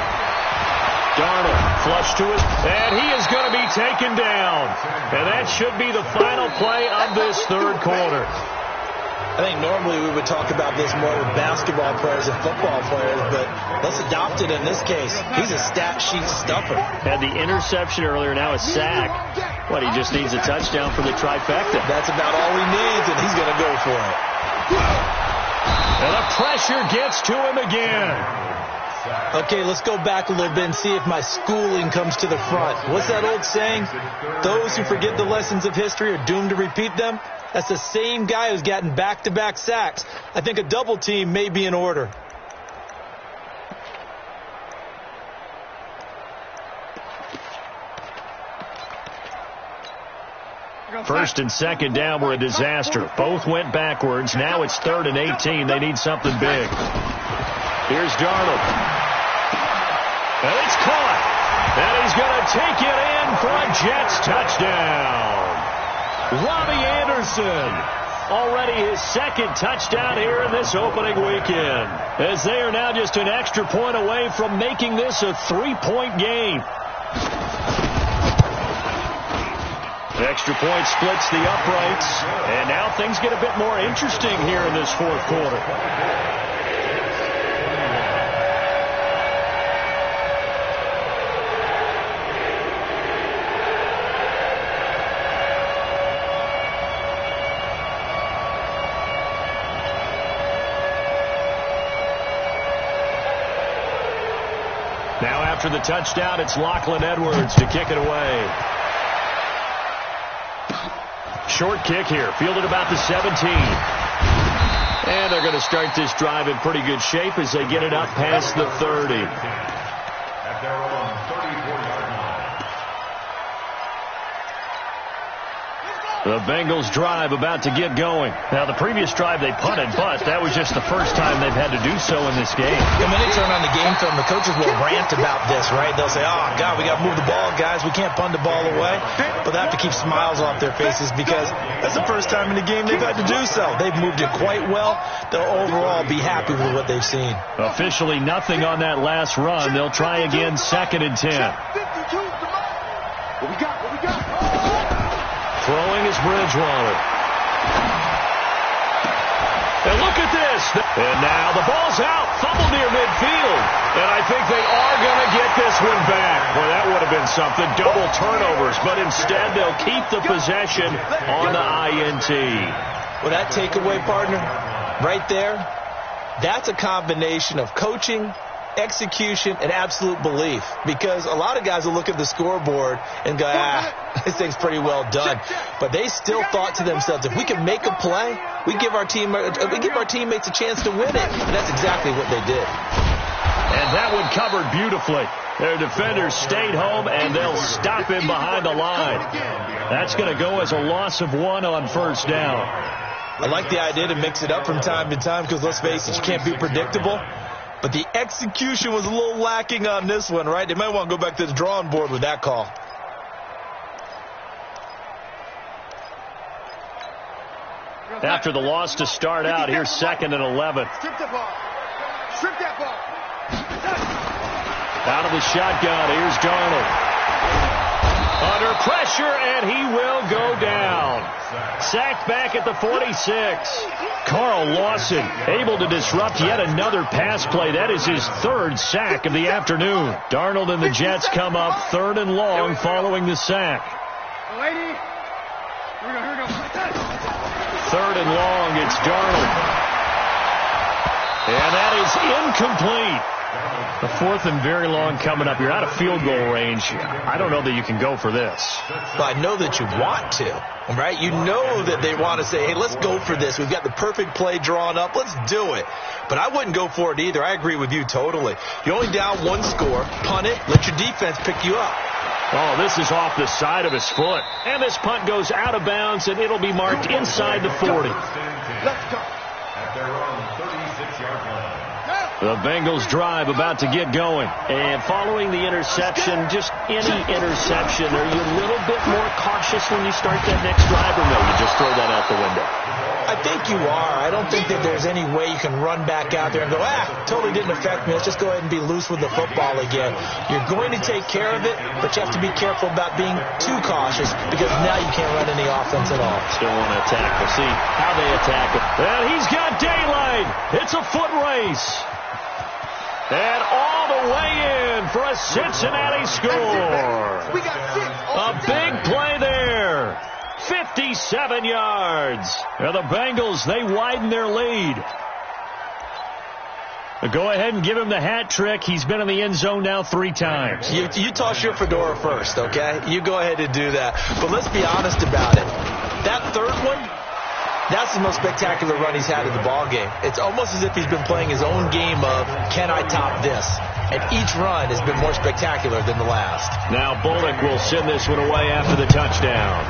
Darnold flush to it, and he is going to be taken down. And that should be the final play of this 3rd quarter. I think normally we would talk about this more with basketball players and football players, but let's adopt it in this case. He's a stat sheet stuffer. Had the interception earlier, now a sack. What, he just needs a touchdown for the trifecta. That's about all he needs, and he's going to go for it. And the pressure gets to him again. Okay, let's go back a little bit and see if my schooling comes to the front. What's that old saying? Those who forget the lessons of history are doomed to repeat them. That's the same guy who's gotten back-to-back sacks. I think a double team may be in order. First and 2nd down were a disaster. Both went backwards. Now it's 3rd and 18. They need something big. Here's Darnold. And it's caught. And he's going to take it in for a Jets touchdown. Robbie Anderson. Already his 2nd touchdown here in this opening weekend. As they are now just an extra point away from making this a 3-point game. Extra point splits the uprights. And now things get a bit more interesting here in this 4th quarter. Now after the touchdown, it's Lachlan Edwards to kick it away. Short kick here, fielded about the 17. And they're going to start this drive in pretty good shape as they get it up past the 30. At their own 34-yard line. The Bengals drive about to get going. Now, the previous drive they punted, but that was just the first time they've had to do so in this game. And when they turn on the game film, the coaches will rant about this, right? They'll say, oh, God, we got to move the ball, guys. We can't punt the ball away. But they have to keep smiles off their faces because that's the first time in the game they've had to do so. They've moved it quite well. They'll overall be happy with what they've seen. Officially nothing on that last run. They'll try again, 2nd and 10. What we got? Throwing is Bridgewater. And look at this. And now the ball's out. Fumble near midfield. And I think they are going to get this one back. Boy, that would have been something. Double turnovers. But instead, they'll keep the possession on the INT. Well, that takeaway, partner, right there, that's a combination of coaching, execution, and absolute belief. Because a lot of guys will look at the scoreboard and go, this thing's pretty well done. But they still thought to themselves, if we can make a play, we give our teammates a chance to win it. And that's exactly what they did. And that one covered beautifully. Their defenders stayed home, and they'll stop him behind the line. That's going to go as a loss of 1 on first down. I like the idea to mix it up from time to time because, let's face it, you can't be predictable. But the execution was a little lacking on this one, right? They might want to go back to the drawing board with that call. After the loss to start out, here's 2nd and 11. Strip that ball. Strip that ball. Out of the shotgun, here's Darnold. Under pressure, and he will go down. Sacked back at the 46. Carl Lawson able to disrupt yet another pass play. That is his 3rd sack of the afternoon. Darnold and the Jets come up 3rd and long following the sack. Lady. Here we go. 3rd and long, it's Darnold. And that is incomplete. The 4th and very long coming up. You're out of field goal range. I don't know that you can go for this. Well, I know that you want to, right? You know that they want to say, hey, let's go for this. We've got the perfect play drawn up. Let's do it. But I wouldn't go for it either. I agree with you totally. You're only down 1 score. Punt it. Let your defense pick you up. Oh, this is off the side of his foot. And this punt goes out of bounds, and it'll be marked inside the 40. Let's go. At their own 36-yard line. The Bengals drive about to get going. And following the interception, just any interception, are you a little bit more cautious when you start that next drive, or no, you just throw that out the window? I think you are. I don't think that there's any way you can run back out there and go, totally didn't affect me. Let's just go ahead and be loose with the football again. You're going to take care of it, but you have to be careful about being too cautious because now you can't run any offense at all. Still want to attack. We'll see how they attack it. And he's got daylight. It's a foot race. And all the way in for a Cincinnati score. We got 6. A big play there. 57 yards. And the Bengals, they widen their lead. Go ahead and give him the hat trick. He's been in the end zone now 3 times. You toss your fedora first, okay? You go ahead and do that. But let's be honest about it. That 3rd one, that's the most spectacular run he's had in the ball game. It's almost as if he's been playing his own game of, can I top this? And each run has been more spectacular than the last. Now Bullock will send this one away after the touchdown.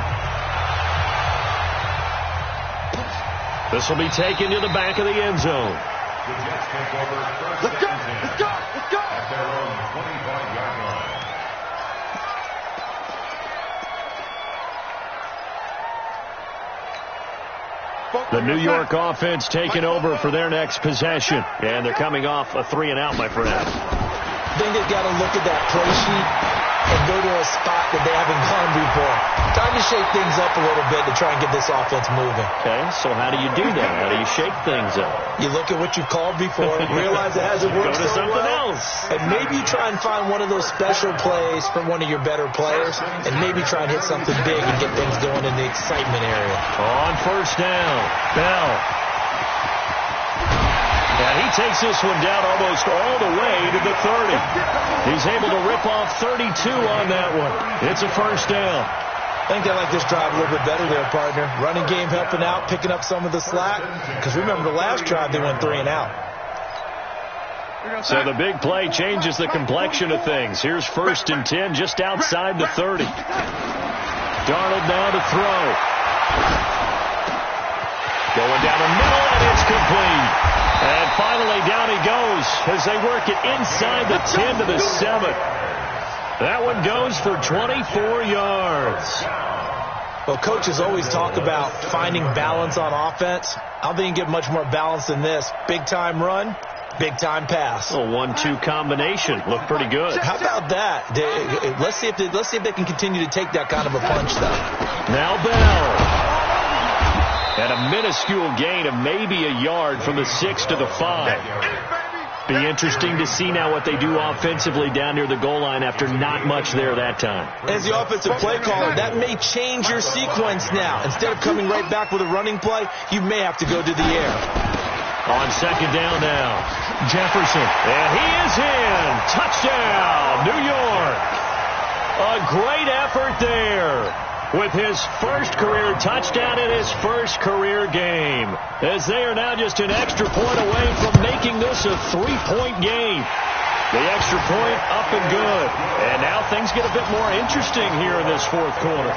This will be taken to the back of the end zone. The Jets take over first. Let's go. Let's go. Let's go. At their own 25-yard line. The New York offense taking over for their next possession. And they're coming off a 3-and-out, my friend. I think they've got to look at that play sheet and go to a spot that they haven't gone before. Time to shake things up a little bit to try and get this offense moving. Okay, so how do you do that? How do you shake things up? You look at what you've called before, realize it hasn't worked Go to so something well, else. and maybe you try and find one of those special plays from one of your better players, and maybe try and hit something big and get things going in the excitement area. On first down, Bell. And he takes this one down almost all the way to the 30. He's able to rip off 32 on that one. It's a first down. I think they like this drive a little bit better there, partner. Running game helping out, picking up some of the slack. Because remember, the last drive they went 3-and-out. So the big play changes the complexion of things. Here's 1st and 10 just outside the 30. Darnold now to throw. Going down the middle, and it's complete. And finally, down he goes as they work it inside the 10 to the 7. That one goes for 24 yards. Well, coaches always talk about finding balance on offense. I don't think you get much more balance than this. Big-time run, big-time pass. A 1-2 combination. Looked pretty good. How about that? Let's see if they can continue to take that kind of a punch, though. Now Bell. And a minuscule gain of maybe a yard from the 6 to the 5. Be interesting to see now what they do offensively down near the goal line after not much there that time. As the offensive play caller, that may change your sequence now. Instead of coming right back with a running play, you may have to go to the air. On second down now, Jefferson. And he is in. Touchdown, New York. A great effort there, with his first career touchdown in his first career game, as they are now just an extra point away from making this a 3-point game. The extra point up and good. And now things get a bit more interesting here in this fourth quarter.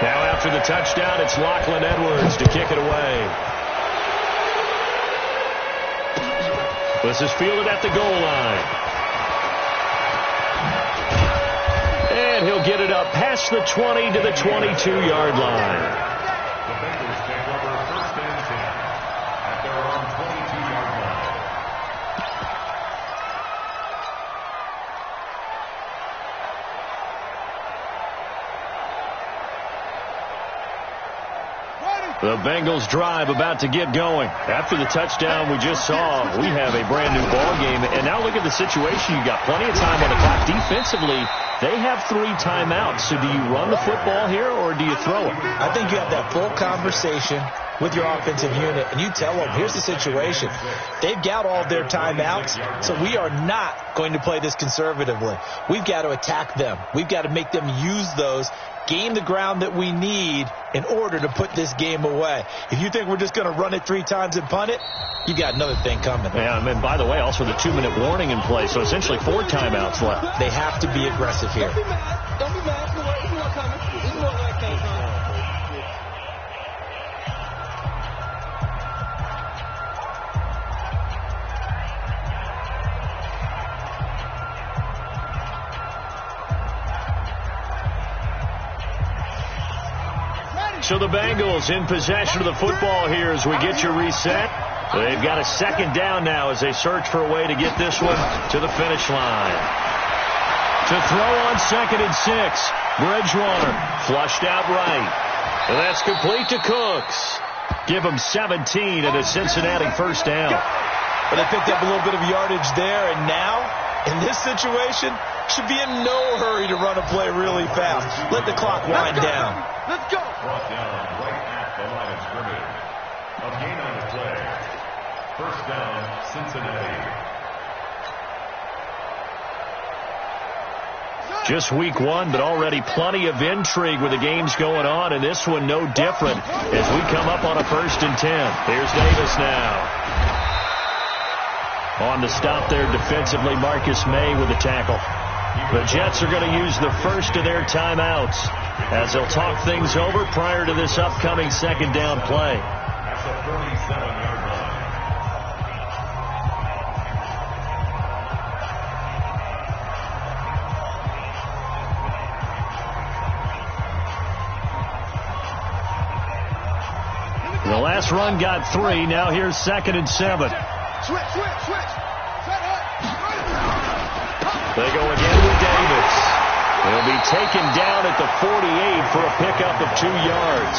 Now after the touchdown, it's Lachlan Edwards to kick it away. This is fielded at the goal line. And he'll get it up past the 20 to the 22-yard line. The Bengals take over first and 10 at their own 22-yard line. The Bengals drive about to get going. After the touchdown we just saw, we have a brand new ball game. And now look at the situation. You got plenty of time on the clock. Defensively, they have 3 timeouts. So do you run the football here or do you throw it? I think you have that full conversation with your offensive unit, and you tell them, here's the situation. They've got all their timeouts, so we are not going to play this conservatively. We've got to attack them. We've got to make them use those, gain the ground that we need in order to put this game away. If you think we're just going to run it 3 times and punt it, you got another thing coming. Yeah, and by the way, also the 2-minute warning in play, so essentially 4 timeouts left. They have to be aggressive here. Don't be mad. Don't be mad. There's more coming. There's more like that coming. So the Bengals in possession of the football here as we get you reset. They've got a second down now as they search for a way to get this one to the finish line. To throw on 2nd and 6. Bridgewater flushed out right. And that's complete to Cooks. Give him 17 and a Cincinnati first down. But they picked up a little bit of yardage there, and now, in this situation, should be in no hurry to run a play really fast. Let the clock wind down. Let's go. Brought down right at the line of scrimmage. A gain on the play. First down, Cincinnati. Just week 1, but already plenty of intrigue with the games going on, and this one no different as we come up on a 1st and 10. Here's Davis now. On the stop there defensively, Marcus May with the tackle. The Jets are going to use the first of their timeouts as they'll talk things over prior to this upcoming second down play. That's a 37-yard line. The last run got 3. Now here's 2nd and 7. Switch. They go again with Davis. He'll be taken down at the 48 for a pickup of 2 yards.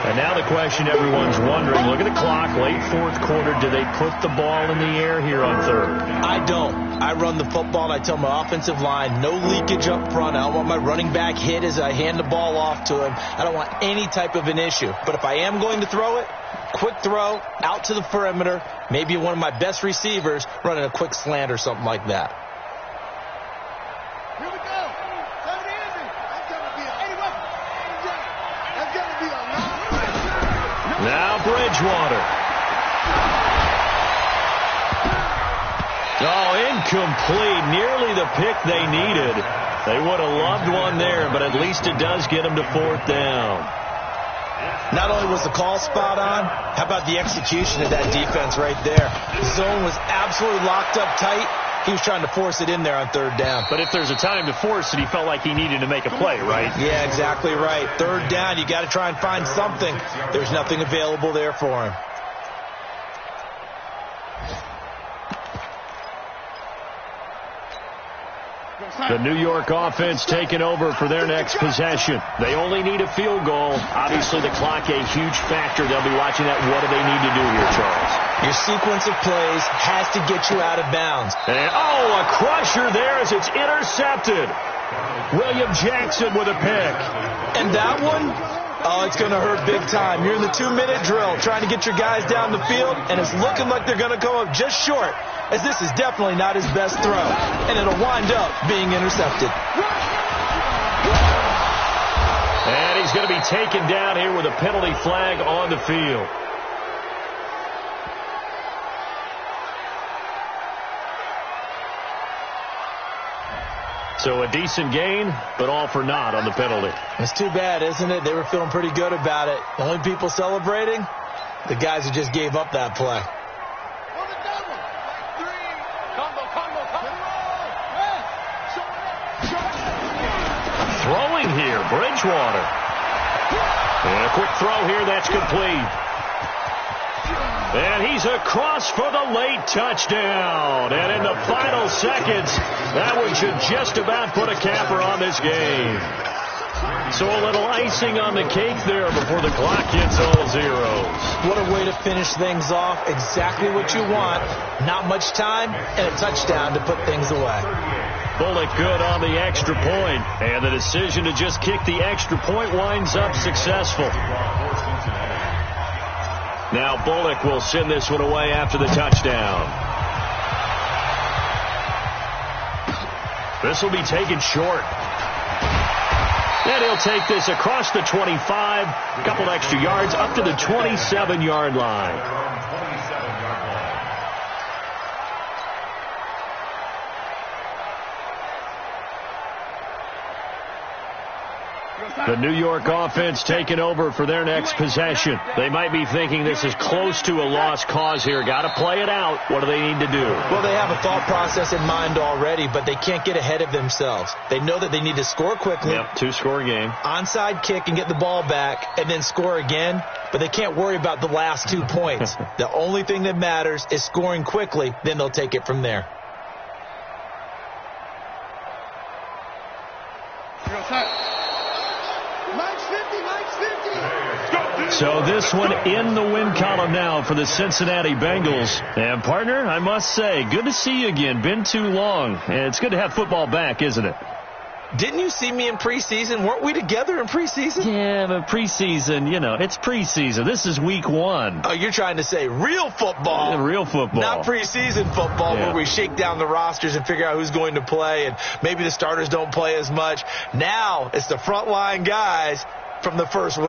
And now the question everyone's wondering, look at the clock, late 4th quarter, do they put the ball in the air here on 3rd? I don't. I run the football, and I tell my offensive line, no leakage up front. I don't want my running back hit as I hand the ball off to him. I don't want any type of an issue. But if I am going to throw it, quick throw, out to the perimeter, maybe one of my best receivers running a quick slant or something like that. Here we go. 70 easy. That's going to be a 81. That's going to be a Now Bridgewater. Oh, incomplete. Nearly the pick they needed. They would have loved one there, but at least it does get them to 4th down. Not only was the call spot on, how about the execution of that defense right there? The zone was absolutely locked up tight. He was trying to force it in there on 3rd down. But if there's a time to force it, he felt like he needed to make a play, right? Yeah, exactly right. 3rd down, you got to try and find something. There's nothing available there for him. The New York offense taking over for their next possession. They only need a field goal. Obviously, the clock a huge factor. They'll be watching that. What do they need to do here, Charles? Your sequence of plays has to get you out of bounds. And, a crusher there as it's intercepted. William Jackson with a pick. And that one, it's going to hurt big time. You're in the 2-minute drill trying to get your guys down the field, and it's looking like they're going to come up just short, as this is definitely not his best throw, and it'll wind up being intercepted. And he's going to be taken down here with a penalty flag on the field. So a decent gain, but all for naught on the penalty. It's too bad, isn't it? They were feeling pretty good about it. The only people celebrating, the guys who just gave up that play. Throwing here, Bridgewater. And a quick throw here, that's complete. And he's across for the late touchdown. And in the final seconds, that one should just about put a capper on this game. So a little icing on the cake there before the clock hits all zeros. What a way to finish things off. Exactly what you want. Not much time and a touchdown to put things away. Bullock good on the extra point, and the decision to just kick the extra point winds up successful. Now Bullock will send this one away after the touchdown. This will be taken short. And he'll take this across the 25, a couple extra yards up to the 27-yard line. The New York offense taking over for their next possession. They might be thinking this is close to a lost cause here. Got to play it out. What do they need to do? Well, they have a thought process in mind already, but they can't get ahead of themselves. They know that they need to score quickly. Yep, 2-score game. Onside kick and get the ball back and then score again, but they can't worry about the last 2 points. The only thing that matters is scoring quickly, then they'll take it from there. So this one in the win column now for the Cincinnati Bengals. And, partner, I must say, good to see you again. Been too long. And it's good to have football back, isn't it? Didn't you see me in preseason? Weren't we together in preseason? Yeah, but preseason, it's preseason. This is week 1. Oh, you're trying to say real football. Yeah, real football. Not preseason football where we shake down the rosters and figure out who's going to play, and maybe the starters don't play as much. Now it's the frontline guys from the first week.